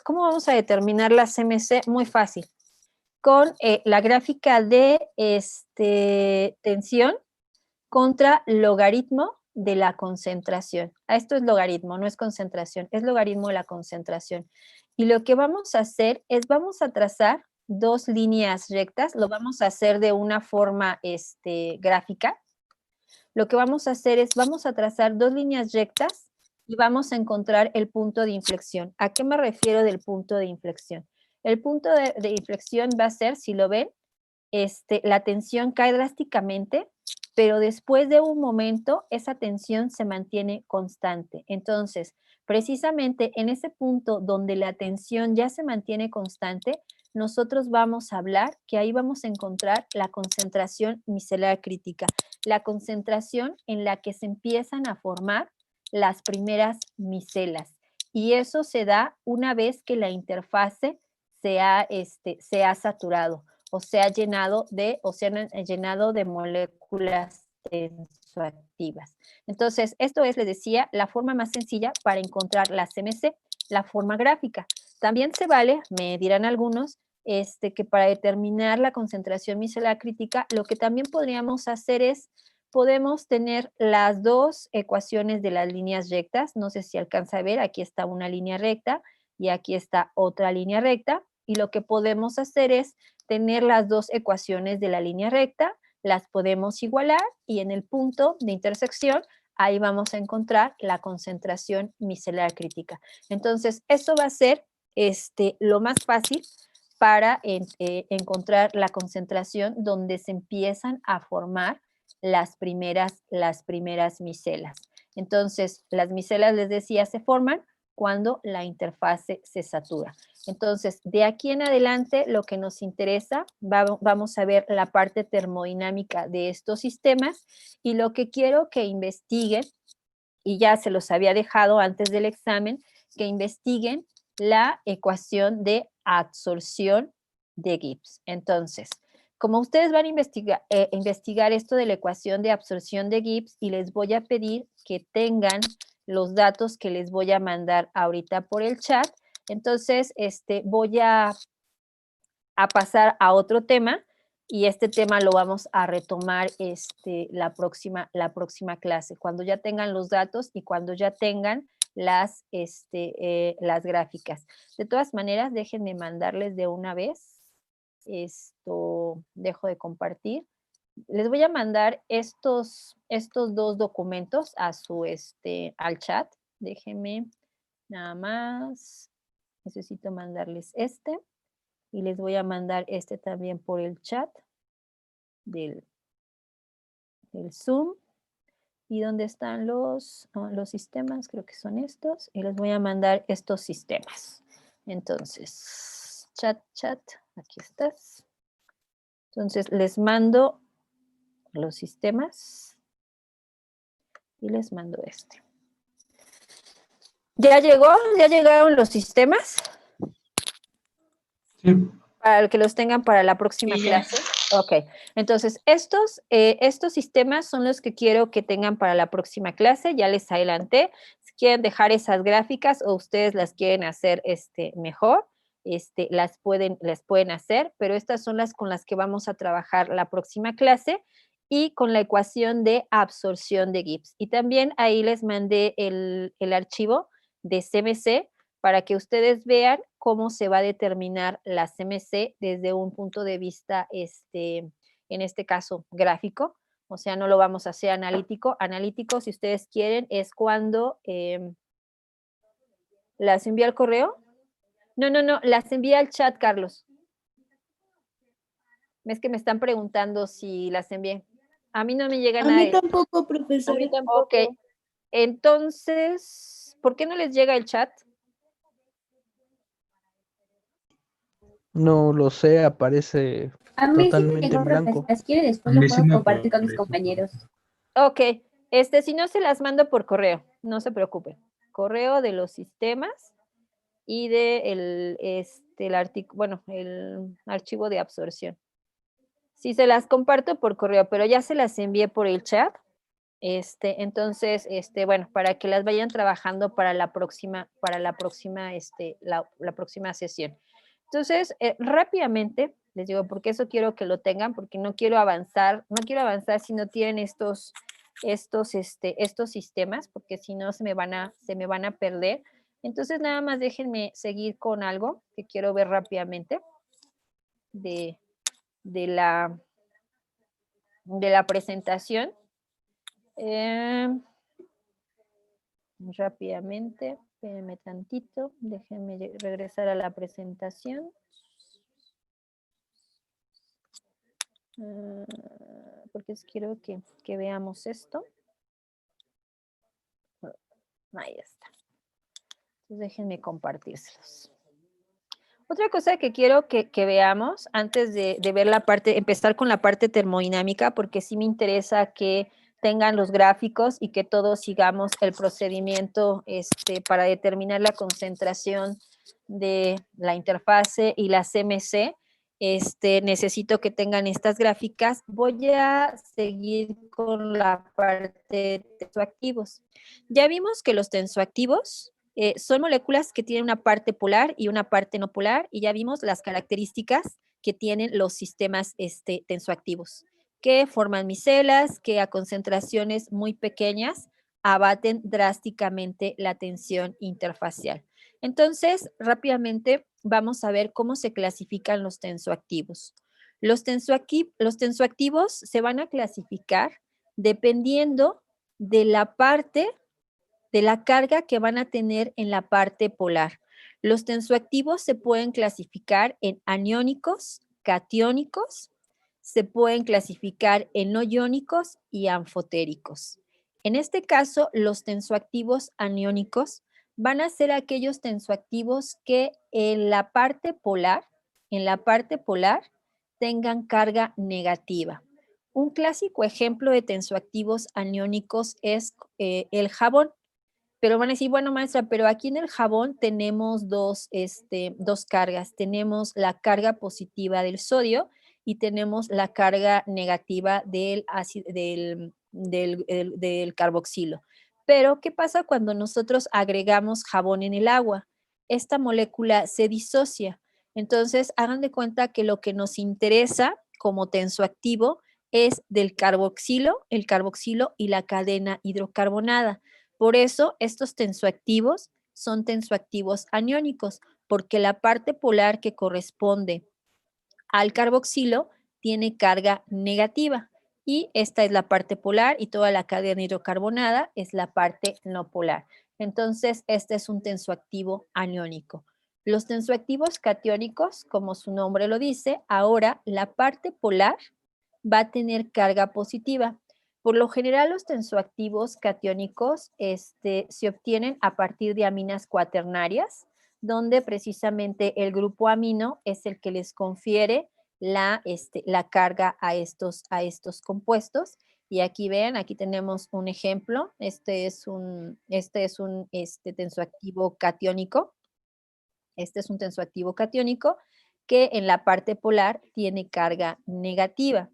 ¿cómo vamos a determinar la CMC? Muy fácil. Con la gráfica de tensión contra logaritmo de la concentración. Esto es logaritmo, no es concentración, es logaritmo de la concentración. Y lo que vamos a hacer es, vamos a trazar dos líneas rectas, lo vamos a hacer de una forma gráfica. Lo que vamos a hacer es, vamos a trazar dos líneas rectas y vamos a encontrar el punto de inflexión. ¿A qué me refiero del punto de inflexión? El punto de inflexión va a ser, si lo ven, la tensión cae drásticamente, pero después de un momento esa tensión se mantiene constante. Entonces, precisamente en ese punto donde la tensión ya se mantiene constante, nosotros vamos a hablar que ahí vamos a encontrar la concentración micelar crítica, la concentración en la que se empiezan a formar las primeras micelas. y eso se da una vez que la interfase se ha saturado o se ha llenado de moléculas tensoactivas. Entonces, esto es, les decía, la forma más sencilla para encontrar la CMC, la forma gráfica. También se vale, me dirán algunos, que para determinar la concentración micelar crítica, lo que también podríamos hacer es, podemos tener las dos ecuaciones de las líneas rectas, no sé si alcanza a ver, aquí está una línea recta y aquí está otra línea recta, y lo que podemos hacer es tener las dos ecuaciones de la línea recta, las podemos igualar y en el punto de intersección ahí vamos a encontrar la concentración micelar crítica. Entonces, eso va a ser lo más fácil para encontrar la concentración donde se empiezan a formar las primeras micelas. Entonces, las micelas, les decía, se forman cuando la interfase se satura. Entonces, de aquí en adelante, lo que nos interesa, vamos a ver la parte termodinámica de estos sistemas y lo que quiero que investiguen, y ya se los había dejado antes del examen, que investiguen la ecuación de absorción de Gibbs. Entonces, como ustedes van a investigar esto de la ecuación de absorción de Gibbs, y les voy a pedir que tengan los datos que les voy a mandar ahorita por el chat, entonces voy a pasar a otro tema, y este tema lo vamos a retomar la próxima clase, cuando ya tengan los datos y cuando ya tengan las gráficas. De todas maneras, déjenme mandarles de una vez. Dejo de compartir. Les voy a mandar estos dos documentos a su al chat. Déjenme nada más. Necesito mandarles y les voy a mandar también por el chat del Zoom. ¿Y dónde están los sistemas? Creo que son estos. Y les voy a mandar estos sistemas. Entonces, chat, aquí estás. Entonces, les mando los sistemas y les mando ¿Ya llegó? ¿Ya llegaron los sistemas? Sí. Para que los tengan para la próxima clase. Ok, entonces estos sistemas son los que quiero que tengan para la próxima clase, ya les adelanté. Si quieren dejar esas gráficas o ustedes las quieren hacer mejor, las pueden hacer, pero estas son las con las que vamos a trabajar la próxima clase y con la ecuación de absorción de Gibbs. Y también ahí les mandé el archivo de CMC para que ustedes vean cómo se va a determinar la CMC desde un punto de vista, en este caso, gráfico. O sea, no lo vamos a hacer analítico. Analítico, si ustedes quieren, es cuando las envía al correo. No, las envía al chat, Carlos. Es que me están preguntando si las envié. A mí no me llega nada. A mí tampoco, profesora. A mí tampoco. Ok, entonces, ¿por qué no les llega el chat? No lo sé, aparece A mí sí me totalmente llegó, en blanco. profesora. Si quiere, después A lo mí sí puedo me compartir con mis aparece, compañeros. Ok, si no se las mando por correo, no se preocupen. Correo de los sistemas y de el archivo de absorción. Sí, se las comparto por correo, pero ya se las envié por el chat. Entonces, bueno, para que las vayan trabajando para la próxima sesión. Entonces, rápidamente, les digo, porque eso quiero que lo tengan, porque no quiero avanzar si no tienen estos sistemas, porque si no se me van a perder. Entonces, nada más déjenme seguir con algo que quiero ver rápidamente de la presentación. Rápidamente, espérenme tantito, déjenme regresar a la presentación. Porque quiero que veamos esto. Ahí está. Entonces déjenme compartírselos. Otra cosa que quiero que veamos antes de ver empezar con la parte termodinámica, porque sí me interesa que tengan los gráficos y que todos sigamos el procedimiento para determinar la concentración de la interfase y la CMC. Necesito que tengan estas gráficas. Voy a seguir con la parte de tensoactivos. Ya vimos que los tensoactivos son moléculas que tienen una parte polar y una parte no polar, y ya vimos las características que tienen los sistemas tensoactivos, que forman micelas, que a concentraciones muy pequeñas abaten drásticamente la tensión interfacial. Entonces, rápidamente vamos a ver cómo se clasifican los tensoactivos. Los tensoactivos se van a clasificar dependiendo de la parte de la carga que van a tener en la parte polar. Los tensoactivos se pueden clasificar en aniónicos, catiónicos, se pueden clasificar en no iónicos y anfotéricos. En este caso, los tensoactivos aniónicos van a ser aquellos tensoactivos que en la parte polar tengan carga negativa. Un clásico ejemplo de tensoactivos aniónicos es el jabón. Pero van a decir, bueno, maestra, pero aquí en el jabón tenemos dos cargas. Tenemos la carga positiva del sodio y tenemos la carga negativa del carboxilo. Pero, ¿qué pasa cuando nosotros agregamos jabón en el agua? Esta molécula se disocia. Entonces, hagan de cuenta que lo que nos interesa como tensoactivo es del carboxilo, el carboxilo y la cadena hidrocarbonada. Por eso, estos tensoactivos son tensoactivos aniónicos, porque la parte polar que corresponde al carboxilo tiene carga negativa, y esta es la parte polar y toda la cadena hidrocarbonada es la parte no polar. Entonces, este es un tensoactivo aniónico. Los tensoactivos catiónicos, como su nombre lo dice, ahora la parte polar va a tener carga positiva. Por lo general, los tensoactivos catiónicos se obtienen a partir de aminas cuaternarias, donde precisamente el grupo amino es el que les confiere la carga a estos compuestos. Y aquí ven, aquí tenemos un ejemplo. Este es un tensoactivo catiónico. Este es un tensoactivo catiónico que en la parte polar tiene carga negativa.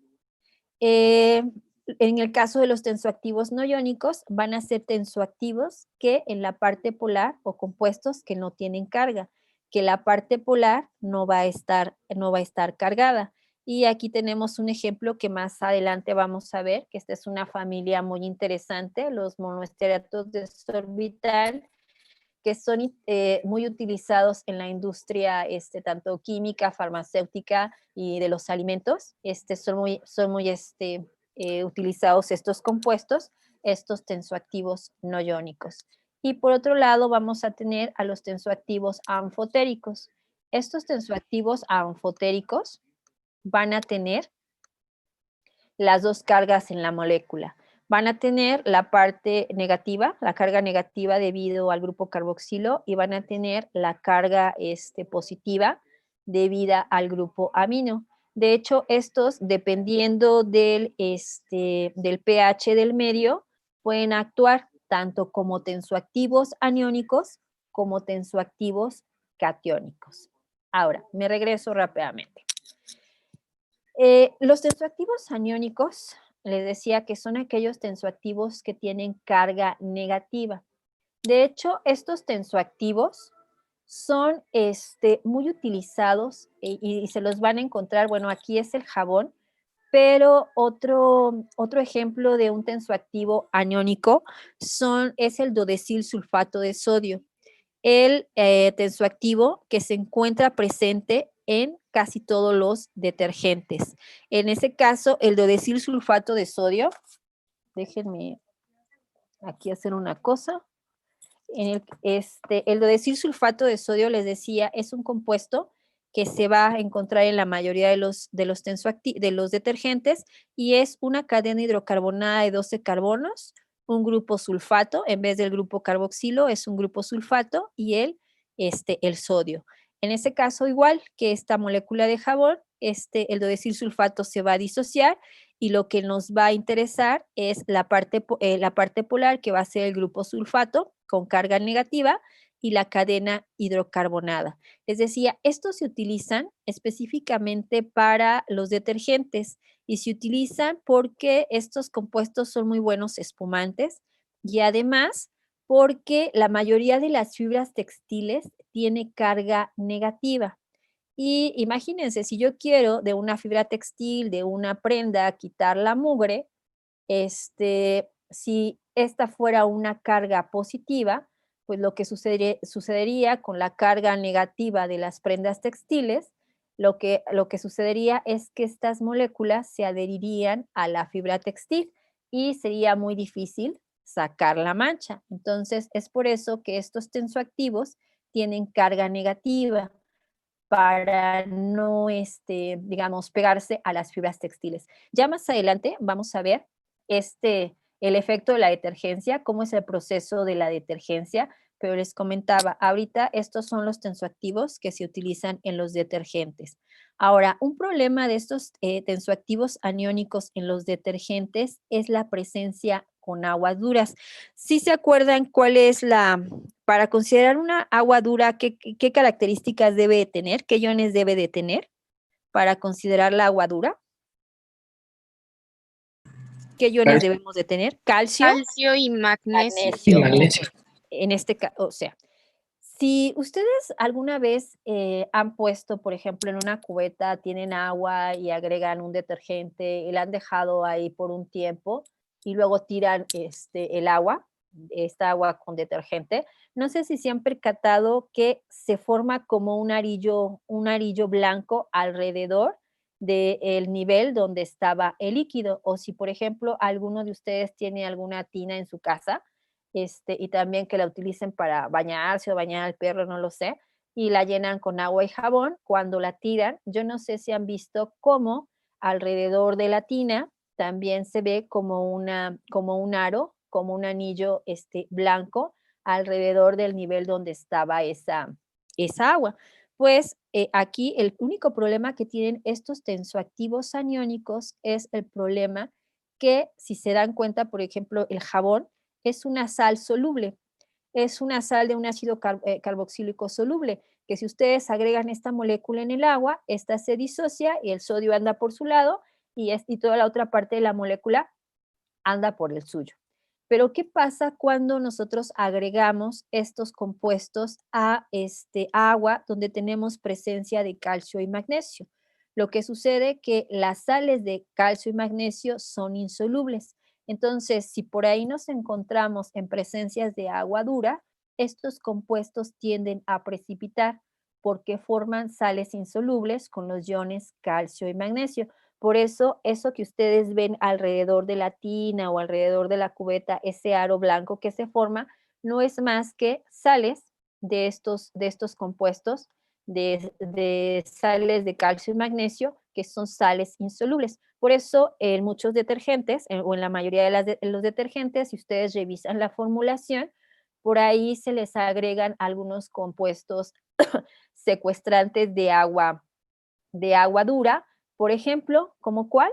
En el caso de los tensoactivos no iónicos, van a ser tensoactivos que en la parte polar, o compuestos que no tienen carga, que la parte polar no va a estar cargada. Y aquí tenemos un ejemplo que más adelante vamos a ver, que esta es una familia muy interesante, los monoestearatos de orbital, que son muy utilizados en la industria tanto química, farmacéutica y de los alimentos. Son muy utilizados estos compuestos, estos tensoactivos no iónicos. Y por otro lado vamos a tener a los tensoactivos anfotéricos. Estos tensoactivos anfotéricos van a tener las dos cargas en la molécula. Van a tener la parte negativa, la carga negativa debido al grupo carboxilo, y van a tener la carga positiva debida al grupo amino. De hecho, estos, dependiendo del pH del medio, pueden actuar tanto como tensoactivos aniónicos como tensoactivos catiónicos. Ahora, me regreso rápidamente. Los tensoactivos aniónicos, les decía que son aquellos tensoactivos que tienen carga negativa. De hecho, estos tensoactivos son muy utilizados y se los van a encontrar, bueno, aquí es el jabón, pero otro ejemplo de un tensoactivo aniónico es el dodecil sulfato de sodio. El tensoactivo que se encuentra presente en casi todos los detergentes. En ese caso, el dodecil sulfato de sodio, déjenme aquí hacer una cosa. El dodecil sulfato de sodio, les decía, es un compuesto que se va a encontrar en la mayoría de los detergentes, y es una cadena hidrocarbonada de 12 carbonos, un grupo sulfato, en vez del grupo carboxilo es un grupo sulfato, y el sodio. En ese caso, igual que esta molécula de jabón, el dodecilsulfato se va a disociar y lo que nos va a interesar es la parte polar, que va a ser el grupo sulfato con carga negativa, y la cadena hidrocarbonada. Les decía, estos se utilizan específicamente para los detergentes y se utilizan porque estos compuestos son muy buenos espumantes y además porque la mayoría de las fibras textiles tiene carga negativa. Y imagínense, si yo quiero de una fibra textil, de una prenda, quitar la mugre, si esta fuera una carga positiva, pues lo que sucedería con la carga negativa de las prendas textiles, lo que sucedería es que estas moléculas se adherirían a la fibra textil y sería muy difícil sacar la mancha. Entonces, es por eso que estos tensoactivos tienen carga negativa para no, digamos, pegarse a las fibras textiles. Ya más adelante vamos a ver el efecto de la detergencia, cómo es el proceso de la detergencia, pero les comentaba, ahorita estos son los tensoactivos que se utilizan en los detergentes. Ahora, un problema de estos tensoactivos aniónicos en los detergentes es la presencia con aguas duras. ¿Sí se acuerdan cuál es para considerar una agua dura, qué características debe de tener, qué iones debe de tener para considerar la agua dura? ¿Qué iones debemos de tener? Calcio, Calcio y magnesio. Y magnesio. magnesio. En este caso, o sea, si ustedes alguna vez han puesto, por ejemplo, en una cubeta, tienen agua y agregan un detergente y la han dejado ahí por un tiempo y luego tiran esta agua con detergente, no sé si se han percatado que se forma como un arillo blanco alrededor del nivel donde estaba el líquido, o si, por ejemplo, alguno de ustedes tiene alguna tina en su casa, y también que la utilicen para bañarse o bañar al perro, no lo sé, y la llenan con agua y jabón. Cuando la tiran, yo no sé si han visto cómo alrededor de la tina también se ve como un aro, como un anillo blanco alrededor del nivel donde estaba esa agua. Pues aquí el único problema que tienen estos tensoactivos aniónicos es el problema que, si se dan cuenta, por ejemplo, el jabón es una sal soluble, es una sal de un ácido carboxílico soluble, que si ustedes agregan esta molécula en el agua, esta se disocia y el sodio anda por su lado y toda la otra parte de la molécula anda por el suyo. Pero ¿qué pasa cuando nosotros agregamos estos compuestos a agua donde tenemos presencia de calcio y magnesio? Lo que sucede es que las sales de calcio y magnesio son insolubles. Entonces, si por ahí nos encontramos en presencias de agua dura, estos compuestos tienden a precipitar porque forman sales insolubles con los iones calcio y magnesio. Por eso que ustedes ven alrededor de la tina o alrededor de la cubeta, ese aro blanco que se forma, no es más que sales de estos compuestos, de sales de calcio y magnesio, que son sales insolubles. Por eso en muchos detergentes, o en la mayoría de los detergentes, si ustedes revisan la formulación, por ahí se les agregan algunos compuestos secuestrantes de agua dura, por ejemplo, ¿como cuál?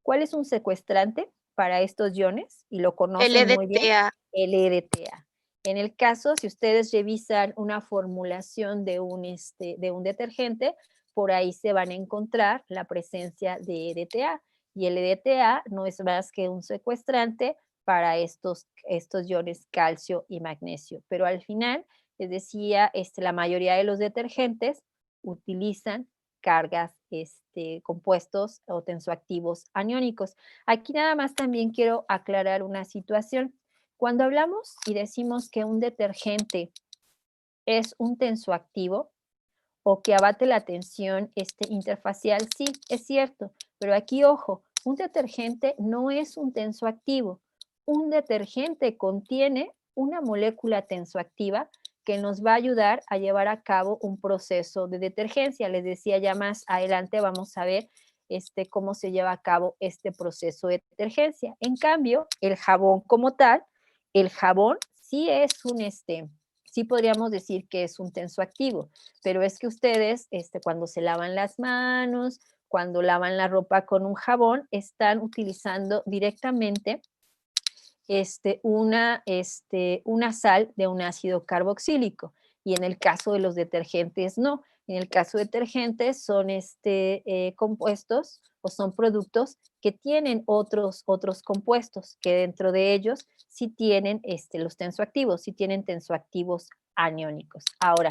¿Cuál es un secuestrante para estos iones? Y lo conocen muy bien. LDTA. El EDTA. En el caso, si ustedes revisan una formulación de un detergente, por ahí se van a encontrar la presencia de EDTA. Y el EDTA no es más que un secuestrante para estos iones calcio y magnesio. Pero al final, les decía, la mayoría de los detergentes utilizan cargas, compuestos o tensoactivos aniónicos. Aquí nada más también quiero aclarar una situación. Cuando hablamos y decimos que un detergente es un tensoactivo o que abate la tensión interfacial, sí, es cierto, pero aquí ojo, un detergente no es un tensoactivo. Un detergente contiene una molécula tensoactiva que nos va a ayudar a llevar a cabo un proceso de detergencia. Les decía, ya más adelante vamos a ver cómo se lleva a cabo este proceso de detergencia. En cambio, el jabón como tal, el jabón sí es sí podríamos decir que es un tensoactivo, pero es que ustedes cuando se lavan las manos, cuando lavan la ropa con un jabón, están utilizando directamente una sal de un ácido carboxílico. Y en el caso de los detergentes, no. En el caso de detergentes son compuestos o son productos que tienen otros compuestos, que dentro de ellos sí tienen los tensoactivos, sí tienen tensoactivos aniónicos. Ahora,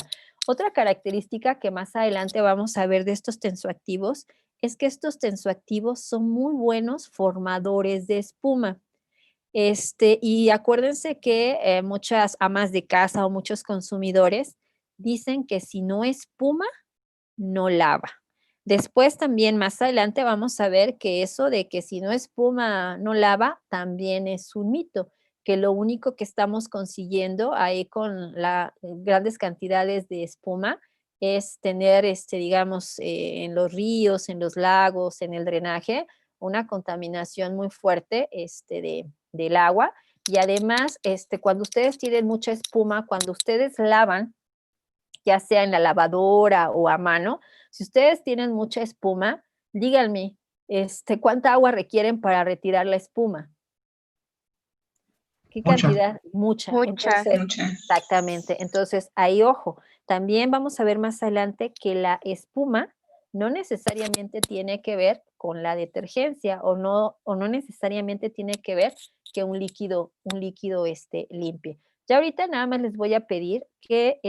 otra característica que más adelante vamos a ver de estos tensoactivos es que estos tensoactivos son muy buenos formadores de espuma. Y acuérdense que muchas amas de casa o muchos consumidores dicen que si no espuma, no lava. Después también más adelante vamos a ver que eso de que si no espuma, no lava, también es un mito, que lo único que estamos consiguiendo ahí con las grandes cantidades de espuma es tener, digamos, en los ríos, en los lagos, en el drenaje, una contaminación muy fuerte del agua. Y además, cuando ustedes tienen mucha espuma, cuando ustedes lavan, ya sea en la lavadora o a mano, si ustedes tienen mucha espuma, díganme, ¿cuánta agua requieren para retirar la espuma? ¿Qué Mucha. cantidad? Mucha. Mucha. Mucha. Exactamente. Entonces, ahí ojo. También vamos a ver más adelante que la espuma no necesariamente tiene que ver con la detergencia o no necesariamente tiene que ver que un líquido limpie. Ya ahorita nada más les voy a pedir que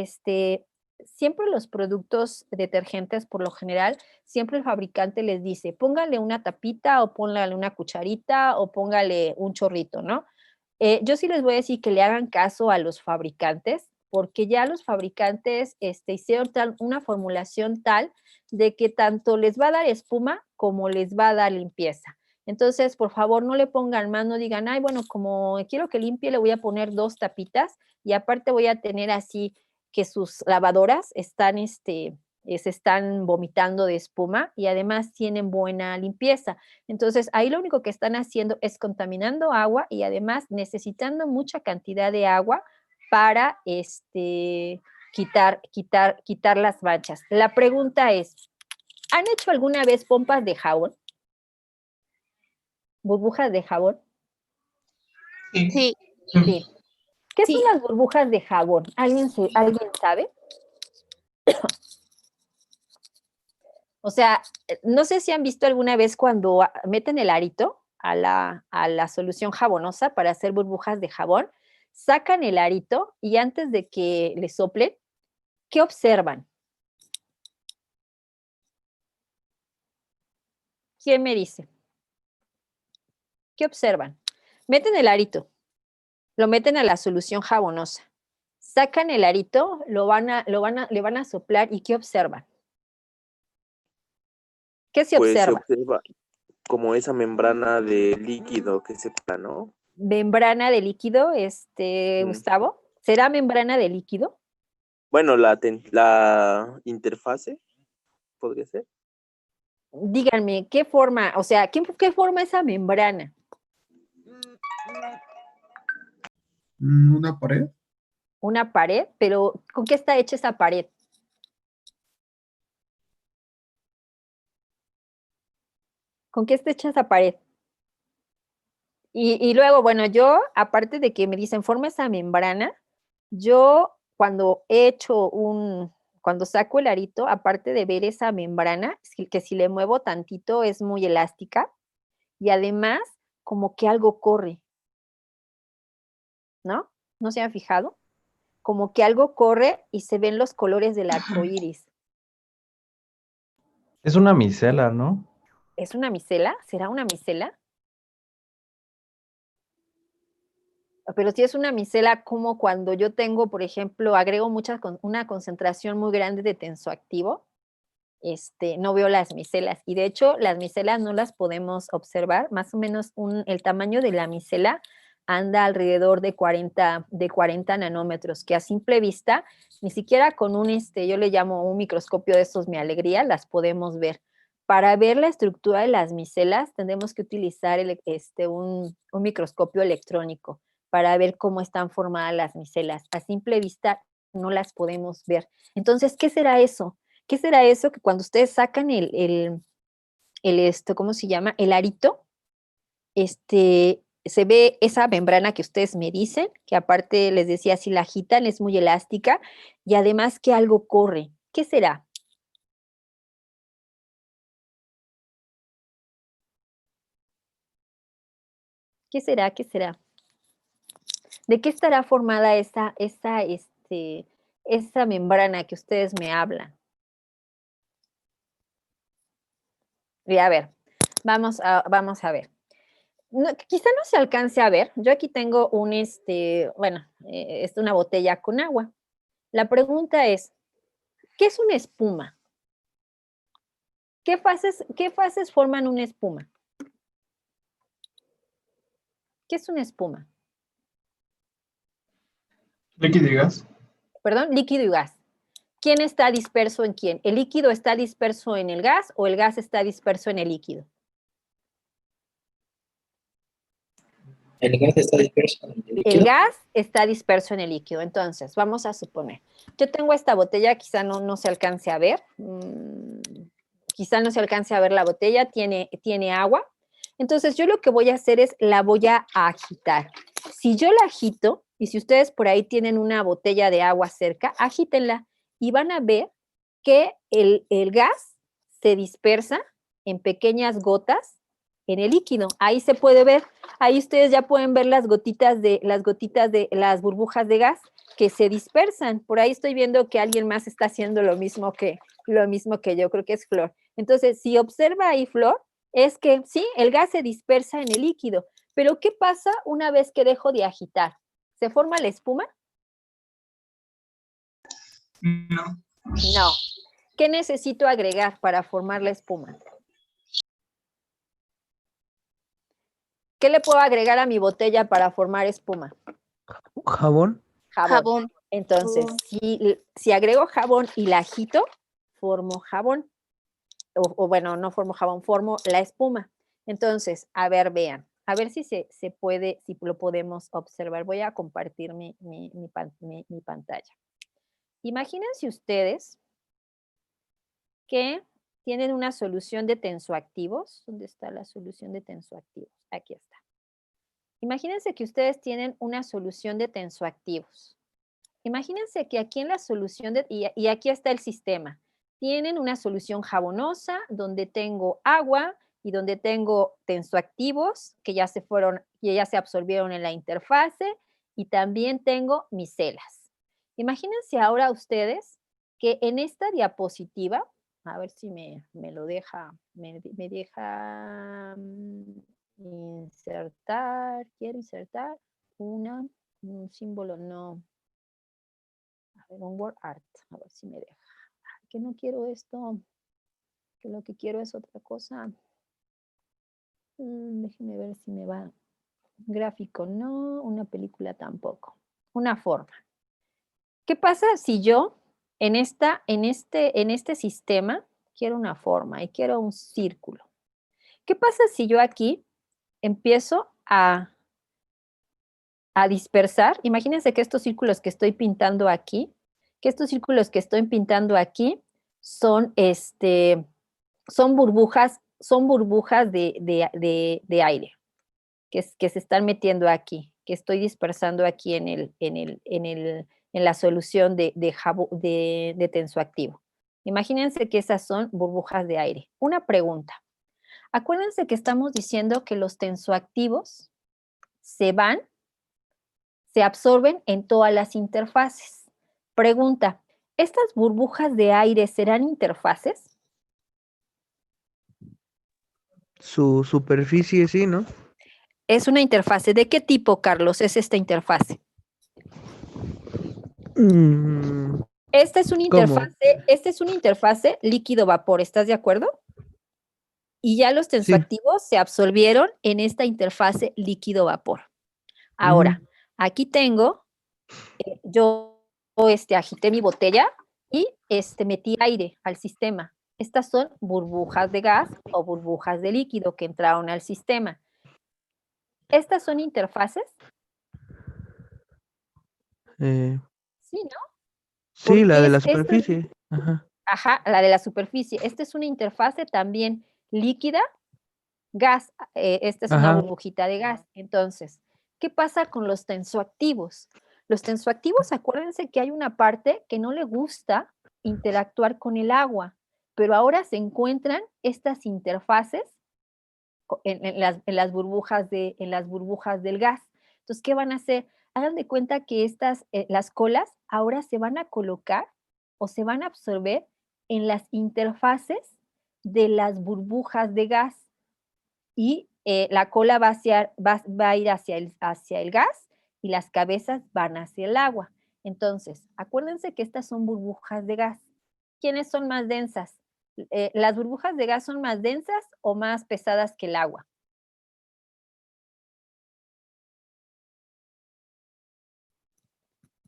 siempre los productos detergentes, por lo general, siempre el fabricante les dice, póngale una tapita o póngale una cucharita o póngale un chorrito, ¿no? Yo sí les voy a decir que le hagan caso a los fabricantes, porque ya los fabricantes hicieron una formulación tal de que tanto les va a dar espuma como les va a dar limpieza. Entonces, por favor, no le pongan más, no digan, ay, bueno, como quiero que limpie, le voy a poner 2 tapitas y aparte voy a tener así que sus lavadoras se están vomitando de espuma y además tienen buena limpieza. Entonces, ahí lo único que están haciendo es contaminando agua y además necesitando mucha cantidad de agua para quitar las manchas. La pregunta es, ¿han hecho alguna vez pompas de jabón? ¿Burbujas de jabón? Sí. Sí, Sí. ¿Qué son sí. las burbujas de jabón? ¿Alguien sabe? O sea, no sé si han visto alguna vez cuando meten el arito a la solución jabonosa para hacer burbujas de jabón, sacan el arito y antes de que le soplen, ¿qué observan? ¿Quién me dice? ¿Qué observan? Meten el arito, lo meten a la solución jabonosa, sacan el arito, le van a soplar y ¿qué observan? ¿Qué se Pues se observa? observa como esa membrana de líquido que separa, ¿no? Membrana de líquido, Mm. Gustavo. ¿Será membrana de líquido? Bueno, la interfase podría ser. Díganme, ¿qué forma, o sea, qué forma esa membrana? Una pared. Una pared, pero ¿con qué está hecha esa pared? ¿Con qué está hecha esa pared? Y luego, bueno, yo, aparte de que me dicen, forma esa membrana, yo cuando saco el arito, aparte de ver esa membrana, que si le muevo tantito es muy elástica, y además, como que algo corre, ¿no? ¿No se han fijado? Como que algo corre y se ven los colores del arco iris. Es una micela, ¿no? ¿Es una micela? ¿Será una micela? Pero si es una micela, como cuando yo tengo, por ejemplo, agrego una concentración muy grande de tensoactivo, no veo las micelas. Y de hecho, las micelas no las podemos observar. Más o menos el tamaño de la micela anda alrededor de 40 nanómetros, que a simple vista, ni siquiera con yo le llamo un microscopio de estos, mi alegría, las podemos ver. Para ver la estructura de las micelas, tendremos que utilizar un microscopio electrónico para ver cómo están formadas las micelas. A simple vista no las podemos ver. Entonces, ¿qué será eso? ¿Qué será eso que cuando ustedes sacan ¿cómo se llama? El arito, se ve esa membrana que ustedes me dicen, que aparte les decía, si la agitan es muy elástica y además que algo corre. ¿Qué será? ¿Qué será? ¿Qué será? ¿De qué estará formada esa membrana que ustedes me hablan? Y a ver, vamos a ver. Quizá no se alcance a ver. Yo aquí tengo es una botella con agua. La pregunta es, ¿qué es una espuma? ¿Qué fases forman una espuma? ¿Qué es una espuma? Líquido y gas. Perdón, líquido y gas. ¿Quién está disperso en quién? ¿El líquido está disperso en el gas o el gas está disperso en el líquido? El gas está disperso en el El líquido. gas está disperso en el líquido. Entonces, vamos a suponer, yo tengo esta botella, quizá no se alcance a ver, quizá no se alcance a ver la botella, tiene agua. Entonces, yo lo que voy a hacer es la voy a agitar. Si yo la agito, y si ustedes por ahí tienen una botella de agua cerca, agítenla y van a ver que el gas se dispersa en pequeñas gotas en el líquido. Ahí se puede ver, ahí ustedes ya pueden ver las las burbujas de gas que se dispersan. Por ahí estoy viendo que alguien más está haciendo lo mismo que yo, creo que es Flor. Entonces, si observa ahí, Flor, es que sí, el gas se dispersa en el líquido, pero ¿qué pasa una vez que dejo de agitar? ¿Se forma la espuma? No. No. ¿Qué necesito agregar para formar la espuma? ¿Qué le puedo agregar a mi botella para formar espuma? ¿Jabón? Jabón. Entonces, si agrego jabón y la agito, formo jabón. O bueno, no formo jabón, formo la espuma. Entonces, a ver, vean. A ver si se puede, si lo podemos observar. Voy a compartir mi pantalla. Imagínense ustedes que tienen una solución de tensoactivos. ¿Dónde está la solución de tensoactivos? Aquí está. Imagínense que ustedes tienen una solución de tensoactivos. Imagínense que aquí en la solución, y aquí está el sistema. Tienen una solución jabonosa donde tengo agua y donde tengo tensoactivos que ya se absorbieron en la interfase y también tengo micelas. Imagínense ahora ustedes que en esta diapositiva, a ver si me lo deja, me deja insertar, quiero insertar un símbolo, no. A ver, un word art, a ver si me deja. Que no quiero esto, que lo que quiero es otra cosa. Déjenme ver si me va. Gráfico no, una película tampoco. Una forma. ¿Qué pasa si yo en este sistema quiero una forma y quiero un círculo? ¿Qué pasa si yo aquí empiezo a dispersar? Imagínense que estos círculos que estoy pintando aquí, son, son burbujas de aire que se están metiendo aquí, que estoy dispersando aquí en la solución de tensoactivo. Imagínense que esas son burbujas de aire. Una pregunta. Acuérdense que estamos diciendo que los tensoactivos se absorben en todas las interfaces. Pregunta, ¿estas burbujas de aire serán interfaces? Su superficie, sí, ¿no? Es una interfase. ¿De qué tipo, Carlos, es esta interfase? Esta es una interfase líquido-vapor, ¿estás de acuerdo? Y ya los tensoactivos se absorbieron en esta interfase líquido-vapor. Ahora, aquí tengo, yo agité mi botella y metí aire al sistema. Estas son burbujas de gas o burbujas de líquido que entraron al sistema. ¿Estas son interfaces? Sí, ¿no? Sí, la Porque de la superficie. Ajá. Ajá, la de la superficie. Esta es una interfase también líquida, gas, esta es una Ajá. burbujita de gas. Entonces, ¿qué pasa con los tensoactivos? Los tensoactivos, acuérdense que hay una parte que no le gusta interactuar con el agua, pero ahora se encuentran estas interfaces en las burbujas del gas. Entonces, ¿qué van a hacer? Hagan de cuenta que las colas ahora se van a colocar o se van a absorber en las interfaces de las burbujas de gas y la cola va a ir hacia el gas y las cabezas van hacia el agua. Entonces, acuérdense que estas son burbujas de gas. ¿Quiénes son más densas? ¿Las burbujas de gas son más densas o más pesadas que el agua?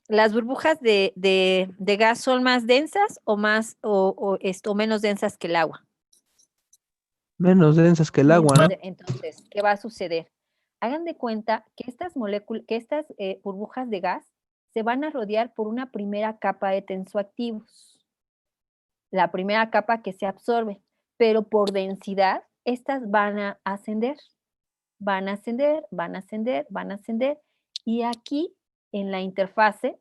¿Las burbujas de gas son más densas o menos densas que el agua? Menos densas que el agua, ¿no? Entonces, ¿qué va a suceder? Hagan de cuenta que estas burbujas de gas se van a rodear por una primera capa de tensoactivos. La primera capa que se absorbe, pero por densidad, estas van a ascender, van a ascender, van a ascender, van a ascender, y aquí en la interfase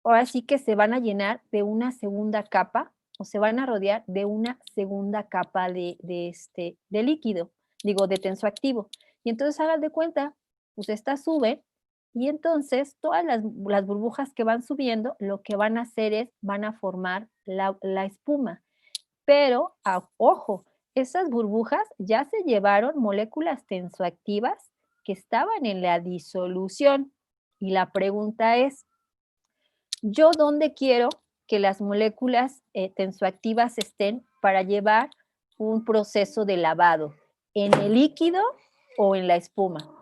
ahora sí que se van a llenar de una segunda capa o se van a rodear de una segunda capa de líquido, de tensoactivo. Y entonces hagan de cuenta, pues estas suben y entonces todas las burbujas que van subiendo, lo que van a hacer es, van a formar la espuma. Pero, ojo, esas burbujas ya se llevaron moléculas tensoactivas que estaban en la disolución. Y la pregunta es, ¿yo dónde quiero que las moléculas tensoactivas estén para llevar un proceso de lavado? ¿En el líquido o en la espuma?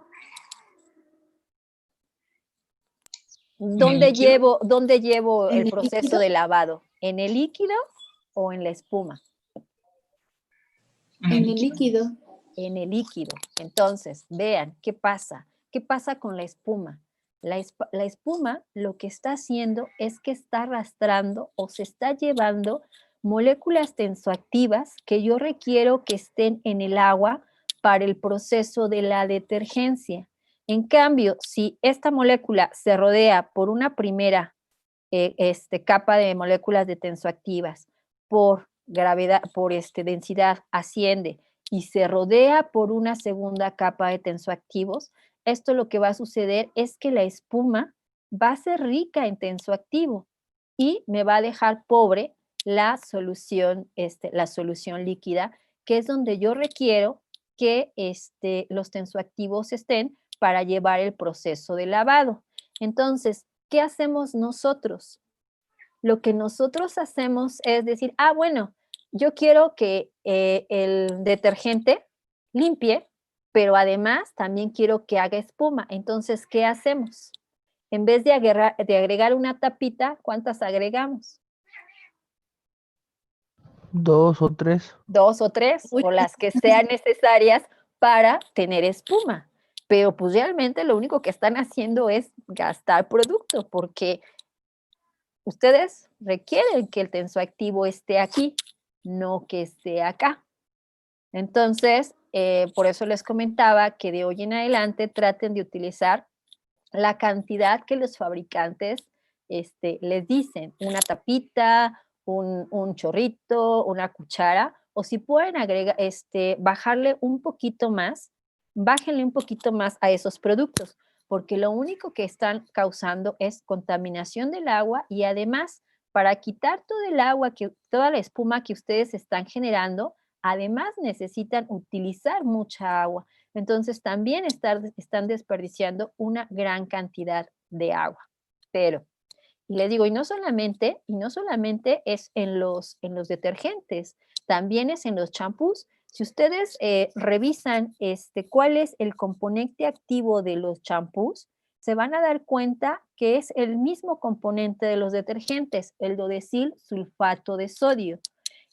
¿Dónde llevo el proceso de lavado? ¿En el líquido o en la espuma? En el líquido. En el líquido. Entonces, vean, ¿qué pasa? ¿Qué pasa con la espuma? La espuma lo que está haciendo es que está arrastrando o se está llevando moléculas tensoactivas que yo requiero que estén en el agua para el proceso de la detergencia. En cambio, si esta molécula se rodea por una primera capa de moléculas de tensoactivas, por gravedad, por densidad asciende y se rodea por una segunda capa de tensoactivos, esto lo que va a suceder es que la espuma va a ser rica en tensoactivo y me va a dejar pobre la solución líquida, que es donde yo requiero que los tensoactivos estén para llevar el proceso de lavado. Entonces, ¿qué hacemos nosotros? Lo que nosotros hacemos es decir, bueno, yo quiero que el detergente limpie, pero además también quiero que haga espuma. Entonces, ¿qué hacemos? En vez de agregar una tapita, ¿cuántas agregamos? 2 o 3. 2 o 3, o las que sean necesarias para tener espuma. Pero pues realmente lo único que están haciendo es gastar producto, porque ustedes requieren que el tensoactivo esté aquí, no que esté acá. Entonces, por eso les comentaba que de hoy en adelante traten de utilizar la cantidad que los fabricantes les dicen, una tapita, un chorrito, una cuchara, o si pueden bájenle un poquito más a esos productos, porque lo único que están causando es contaminación del agua y además, para quitar todo el agua, toda la espuma que ustedes están generando, además necesitan utilizar mucha agua. Entonces también están desperdiciando una gran cantidad de agua. Pero, y les digo, y no solamente es en los detergentes, también es en los champús. Si ustedes revisan cuál es el componente activo de los champús, se van a dar cuenta que es el mismo componente de los detergentes, el dodecil sulfato de sodio.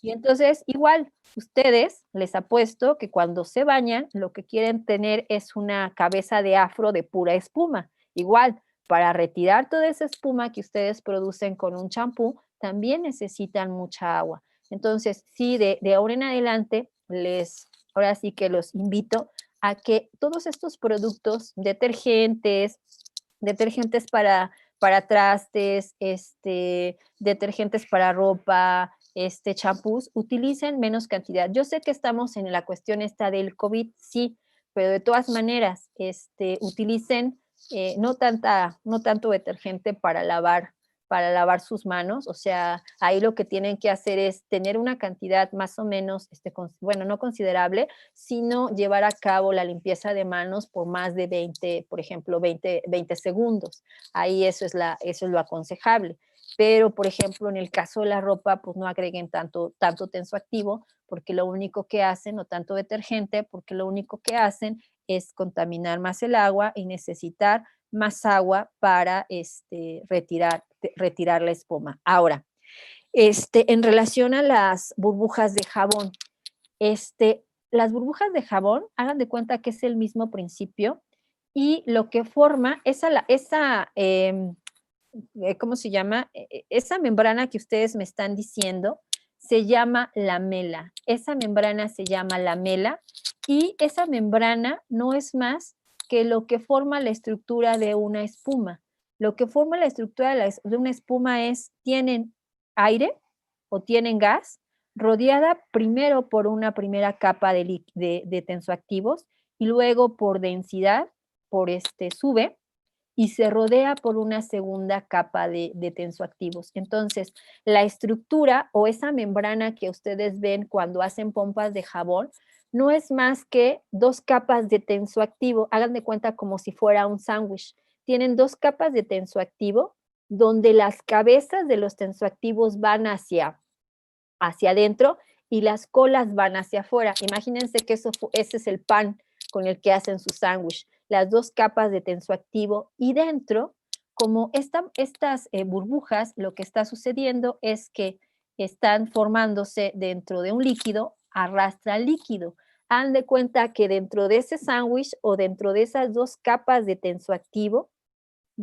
Y entonces, igual, ustedes les apuesto que cuando se bañan, lo que quieren tener es una cabeza de afro de pura espuma. Igual, para retirar toda esa espuma que ustedes producen con un champú, también necesitan mucha agua. Entonces, sí, de ahora en adelante, ahora sí que los invito a que todos estos productos, detergentes para trastes, detergentes para ropa, champús, utilicen menos cantidad. Yo sé que estamos en la cuestión esta del COVID, sí, pero de todas maneras, utilicen no tanto detergente para lavar sus manos, o sea, ahí lo que tienen que hacer es tener una cantidad más o menos, bueno, no considerable, sino llevar a cabo la limpieza de manos por más de 20, por ejemplo, 20 segundos. Ahí eso es lo aconsejable. Pero, por ejemplo, en el caso de la ropa, pues no agreguen tanto tensoactivo, porque lo único que hacen, o tanto detergente, porque lo único que hacen es contaminar más el agua y necesitar más agua para retirar la espuma. Ahora, en relación a las burbujas de jabón, las burbujas de jabón, hagan de cuenta que es el mismo principio y lo que forma ¿cómo se llama? Esa membrana que ustedes me están diciendo se llama lamela. Esa membrana se llama lamela y esa membrana no es más que lo que forma la estructura de una espuma. Lo que forma la estructura de una espuma tienen aire o tienen gas, rodeada primero por una primera capa de tensoactivos y luego por densidad, sube y se rodea por una segunda capa de tensoactivos. Entonces, la estructura o esa membrana que ustedes ven cuando hacen pompas de jabón no es más que 2 capas de tensoactivo. Hagan de cuenta como si fuera un sándwich. Tienen 2 capas de tensoactivo donde las cabezas de los tensoactivos van hacia adentro y las colas van hacia afuera. Imagínense que ese es el pan con el que hacen su sándwich, las 2 capas de tensoactivo y dentro, como estas burbujas, lo que está sucediendo es que están formándose dentro de un líquido, arrastra líquido. Han de cuenta que dentro de ese sándwich o dentro de esas 2 capas de tensoactivo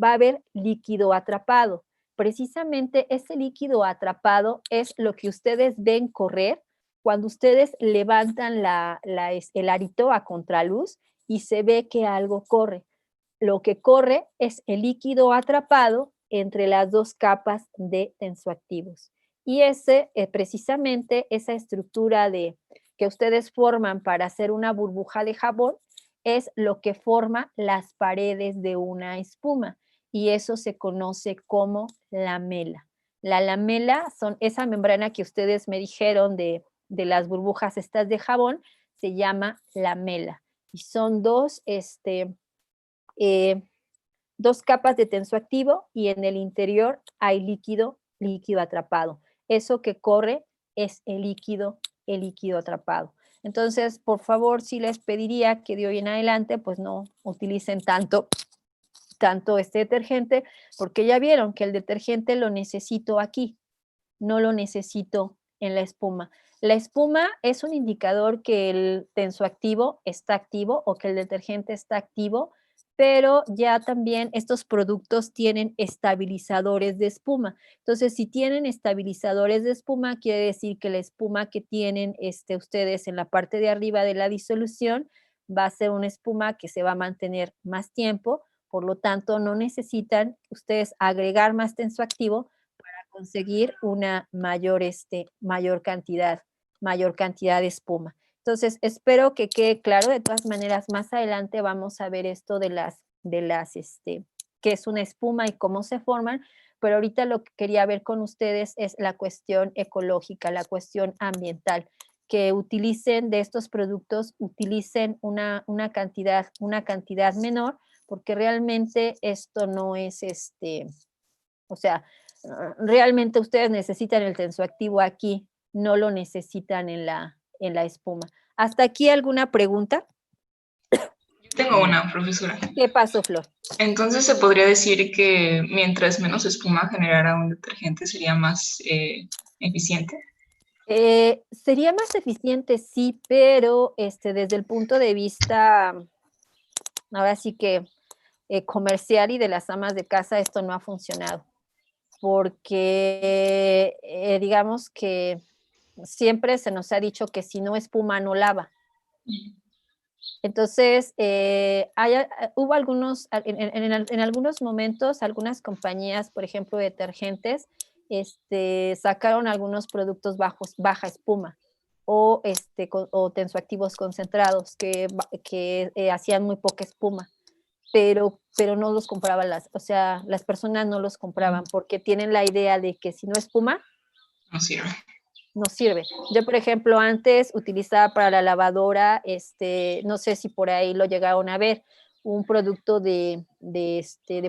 va a haber líquido atrapado. Precisamente ese líquido atrapado es lo que ustedes ven correr cuando ustedes levantan el arito a contraluz y se ve que algo corre. Lo que corre es el líquido atrapado entre las 2 capas de tensoactivos. Y precisamente esa estructura que ustedes forman para hacer una burbuja de jabón es lo que forma las paredes de una espuma y eso se conoce como lamela. La lamela son esa membrana que ustedes me dijeron de las burbujas estas de jabón, se llama lamela y son 2 capas de tensoactivo y en el interior hay líquido atrapado. Eso que corre es el líquido atrapado. Entonces, por favor, sí les pediría que de hoy en adelante, pues no utilicen tanto este detergente, porque ya vieron que el detergente lo necesito aquí, no lo necesito en la espuma. La espuma es un indicador que el tensoactivo está activo o que el detergente está activo, pero ya también estos productos tienen estabilizadores de espuma. Entonces, si tienen estabilizadores de espuma, quiere decir que la espuma que tienen ustedes en la parte de arriba de la disolución va a ser una espuma que se va a mantener más tiempo, por lo tanto, no necesitan ustedes agregar más tensoactivo para conseguir una mayor cantidad de espuma. Entonces, espero que quede claro. De todas maneras, más adelante vamos a ver esto qué es una espuma y cómo se forman, pero ahorita lo que quería ver con ustedes es la cuestión ecológica, la cuestión ambiental, que utilicen de estos productos, utilicen una cantidad menor, porque realmente esto no es o sea, realmente ustedes necesitan el tensoactivo aquí, no lo necesitan en la espuma. ¿Hasta aquí alguna pregunta? Yo tengo una, profesora. ¿Qué pasó, Flor? Entonces, ¿se podría decir que mientras menos espuma generara un detergente sería más eficiente? Sería más eficiente, sí, pero desde el punto de vista, ahora sí que comercial y de las amas de casa, esto no ha funcionado. Porque digamos que siempre se nos ha dicho que si no espuma, no lava. Entonces, hubo algunos, en algunos momentos, algunas compañías, por ejemplo, detergentes, sacaron algunos productos baja espuma o, o tensoactivos concentrados que hacían muy poca espuma, pero no los compraban o sea, las personas no los compraban porque tienen la idea de que si no espuma, No sirve. no sirve. Yo, por ejemplo, antes utilizaba para la lavadora, no sé si por ahí lo llegaron a ver, un producto de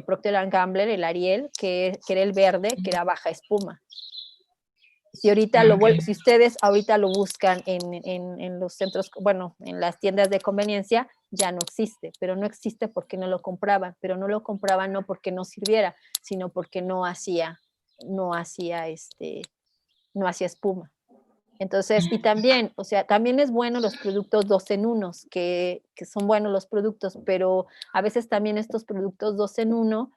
Procter & Gamble, el Ariel, que era el verde, que era baja espuma. Si ahorita si ustedes ahorita lo buscan en los centros, bueno, en las tiendas de conveniencia, ya no existe, pero no existe porque no lo compraban, pero no lo compraban no porque no sirviera, sino porque no hacía espuma. Entonces, y también, o sea, también es bueno los productos 2 en 1, que son buenos los productos, pero a veces también estos productos 2 en 1,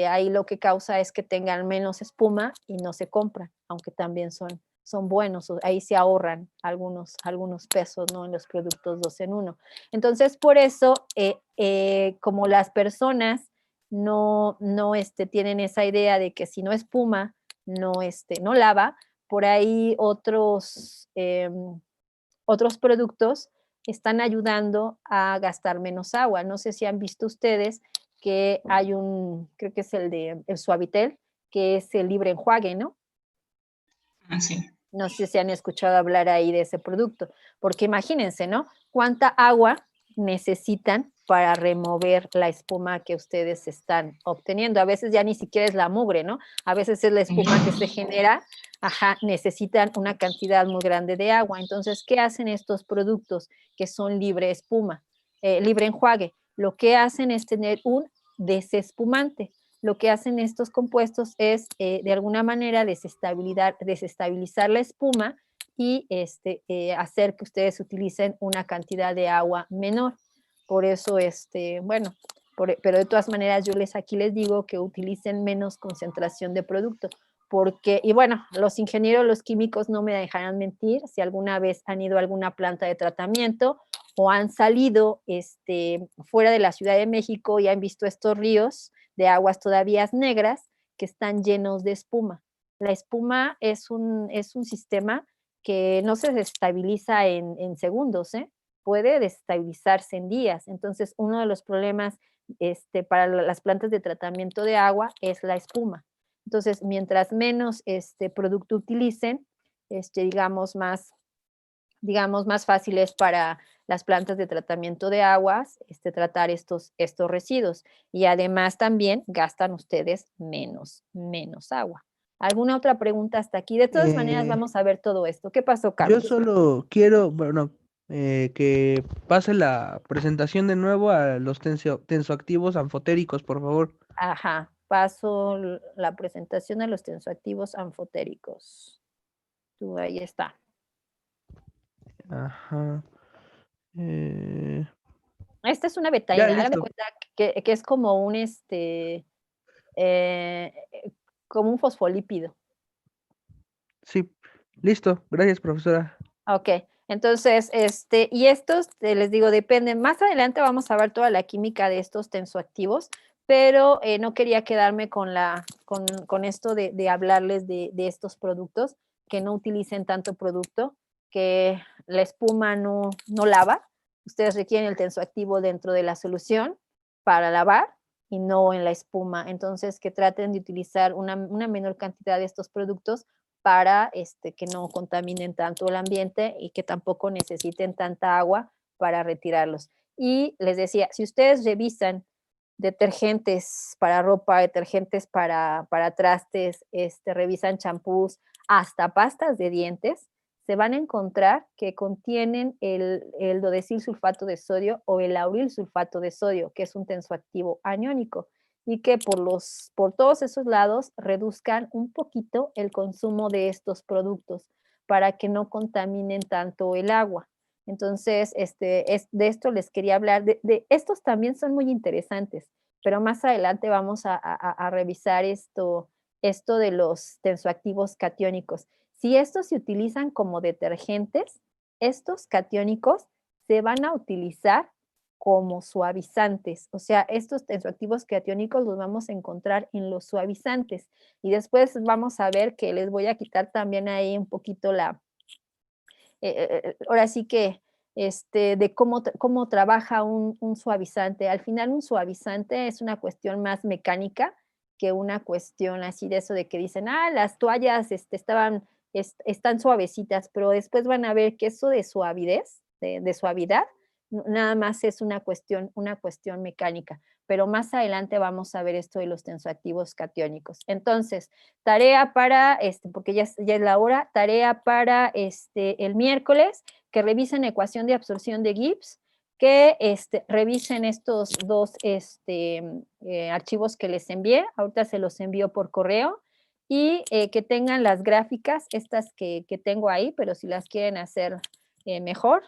ahí lo que causa es que tengan menos espuma y no se compran, aunque también son buenos, ahí se ahorran algunos pesos, ¿no? En los productos 2 en 1. Entonces, por eso, como las personas no tienen esa idea de que si no espuma, no lava, por ahí otros productos están ayudando a gastar menos agua. No sé si han visto ustedes que hay creo que es el Suavitel, que es el libre enjuague, ¿no? Sí. No sé si han escuchado hablar ahí de ese producto, porque imagínense, ¿no? ¿Cuánta agua necesitan para remover la espuma que ustedes están obteniendo? A veces ya ni siquiera es la mugre, ¿no? A veces es la espuma que se genera, necesitan una cantidad muy grande de agua. Entonces, ¿qué hacen estos productos que son libre espuma, libre enjuague? Lo que hacen es tener un desespumante. Lo que hacen estos compuestos es, de alguna manera, desestabilizar la espuma y hacer que ustedes utilicen una cantidad de agua menor. Por eso, bueno, pero de todas maneras yo aquí les digo que utilicen menos concentración de producto, porque, y bueno, los ingenieros, los químicos no me dejarán mentir, si alguna vez han ido a alguna planta de tratamiento o han salido fuera de la Ciudad de México y han visto estos ríos de aguas todavía negras que están llenos de espuma. La espuma es un sistema que no se desestabiliza en segundos, puede desestabilizarse en días. Entonces, uno de los problemas para las plantas de tratamiento de agua es la espuma. Entonces, mientras menos producto utilicen, digamos más fácil es para las plantas de tratamiento de aguas tratar estos residuos. Y además también gastan ustedes menos agua. ¿Alguna otra pregunta hasta aquí? De todas maneras, vamos a ver todo esto. ¿Qué pasó, Carlos? Yo solo quiero, bueno, que pase la presentación de nuevo a los tensoactivos anfotéricos, por favor. Ajá, paso la presentación a los tensoactivos anfotéricos. Tú, ahí está. Ajá. Esta es una Ya, betaína. Hágame listo. cuenta que es como un como un fosfolípido. Sí, listo. Gracias, profesora. Ok, entonces, y estos, les digo, dependen. Más adelante vamos a ver toda la química de estos tensoactivos, pero no quería quedarme con esto de hablarles de estos productos, que no utilicen tanto producto, que la espuma no lava. Ustedes requieren el tensoactivo dentro de la solución para lavar y no en la espuma. Entonces, que traten de utilizar una menor cantidad de estos productos para que no contaminen tanto el ambiente y que tampoco necesiten tanta agua para retirarlos. Y les decía, si ustedes revisan detergentes para ropa, detergentes para trastes, revisan champús, hasta pastas de dientes, se van a encontrar que contienen el dodecil sulfato de sodio o el lauril sulfato de sodio, que es un tensoactivo aniónico, y que por todos esos lados reduzcan un poquito el consumo de estos productos para que no contaminen tanto el agua. Entonces, de esto les quería hablar. De estos también son muy interesantes, pero más adelante vamos a revisar esto de los tensoactivos catiónicos. Si estos se utilizan como detergentes, estos catiónicos se van a utilizar como suavizantes. O sea, estos tensoactivos catiónicos los vamos a encontrar en los suavizantes. Y después vamos a ver que les voy a quitar también ahí un poquito ahora sí que de cómo trabaja un suavizante. Al final un suavizante es una cuestión más mecánica que una cuestión así de eso de que dicen, las toallas están suavecitas, pero después van a ver que eso de suavidez, de suavidad, nada más es una cuestión mecánica. Pero más adelante vamos a ver esto de los tensoactivos catiónicos. Entonces, tarea para, porque ya es la hora, tarea para el miércoles, que revisen ecuación de absorción de Gibbs, que revisen estos dos archivos que les envié, ahorita se los envío por correo, y que tengan las gráficas, estas que tengo ahí, pero si las quieren hacer mejor,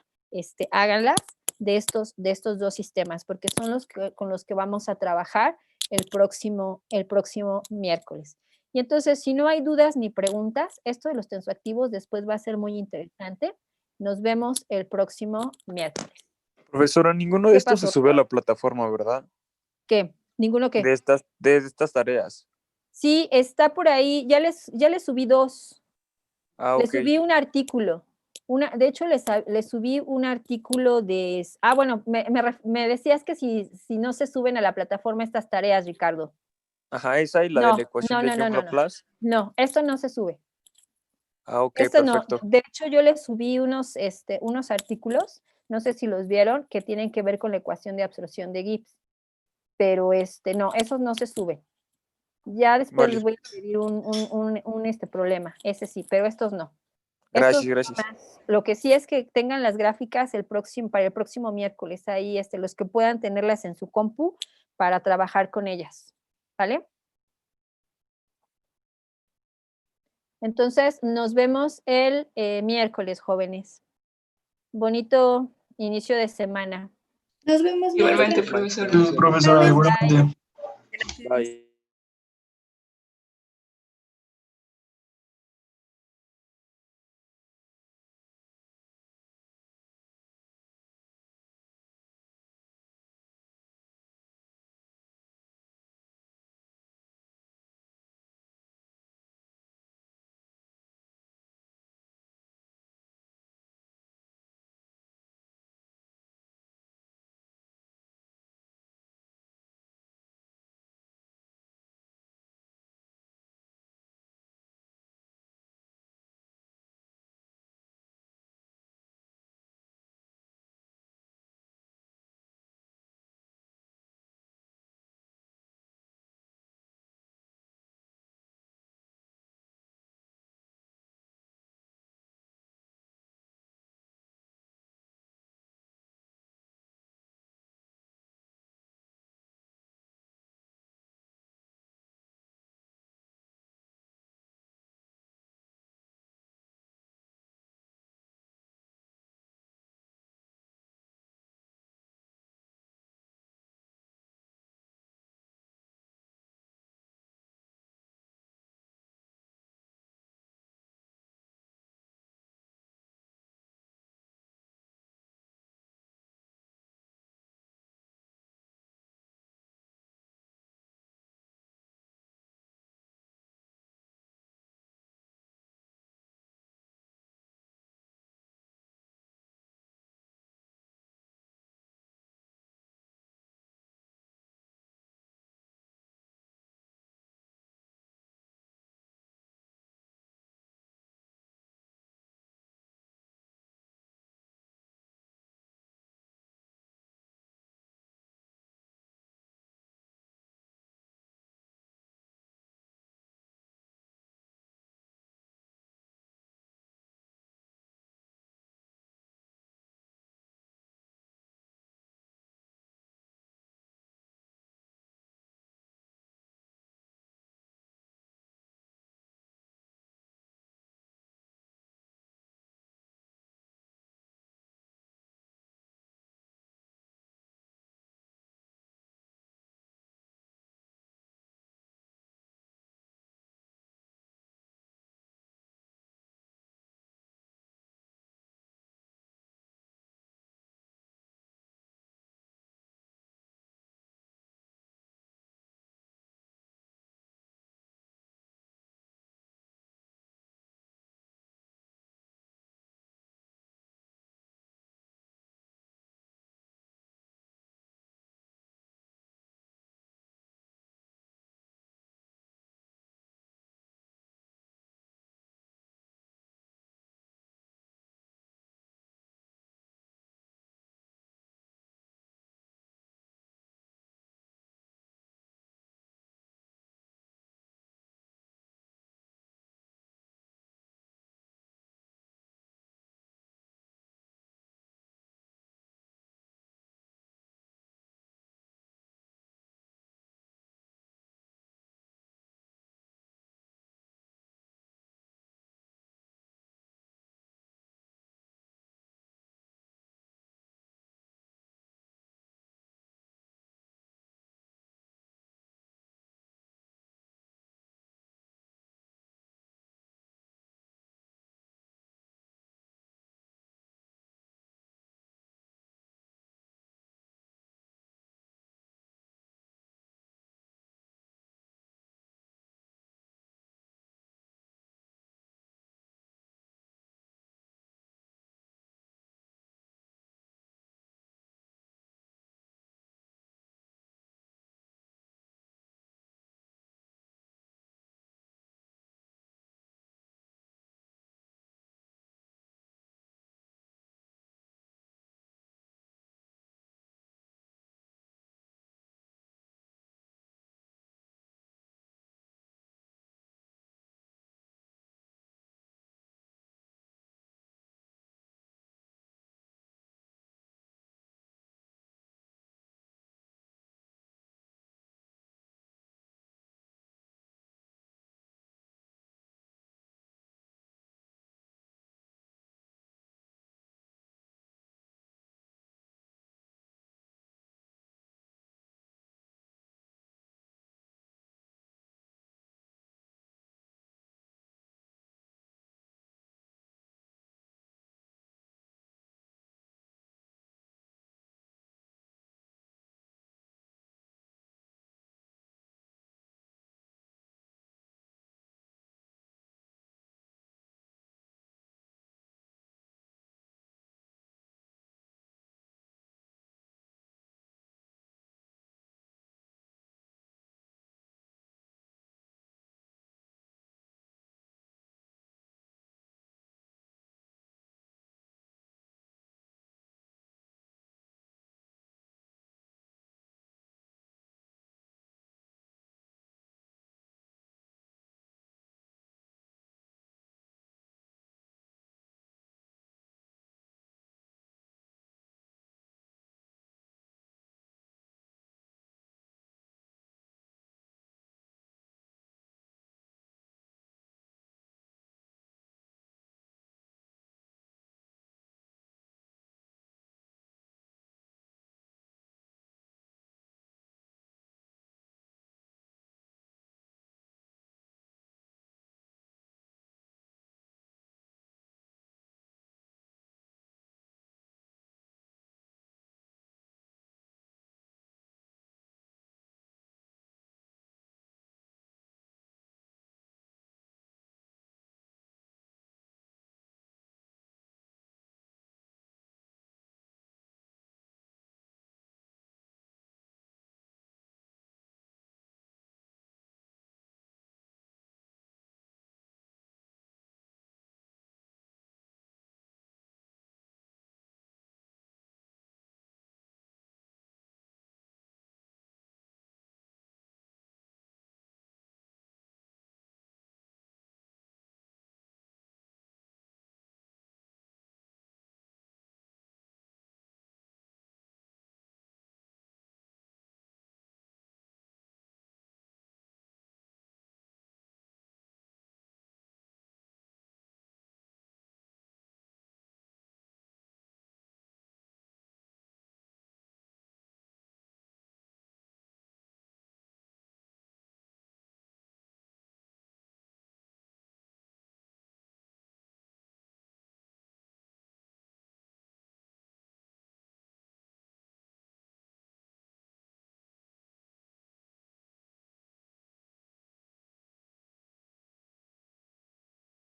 háganlas de estos dos sistemas, porque son con los que vamos a trabajar el próximo miércoles. Y entonces, si no hay dudas ni preguntas, esto de los tensoactivos después va a ser muy interesante. Nos vemos el próximo miércoles. Profesora, ninguno de ¿Qué estos se pasó? sube a la plataforma, ¿verdad? ¿Qué? ¿Ninguno qué? De estas tareas. Sí, está por ahí, ya les subí 2. Ah, Les ok. subí un artículo. De hecho, les subí un artículo bueno, me decías que si no se suben a la plataforma estas tareas, Ricardo. Ajá, esa y la de la ecuación de Young-Laplace. No, esto no se sube. Ah, ok, Esto no. perfecto. De hecho, yo les subí unos artículos, no sé si los vieron, que tienen que ver con la ecuación de absorción de Gibbs. Pero no, esos no se suben. Ya después les voy a pedir un problema, ese sí, pero estos no. Gracias. Lo que sí es que tengan las gráficas para el próximo miércoles, ahí los que puedan tenerlas en su compu para trabajar con ellas, ¿vale? Entonces, nos vemos el miércoles, jóvenes. Bonito inicio de semana. Nos vemos. Igualmente, maestra. profesora. Profesora, igualmente. Bye.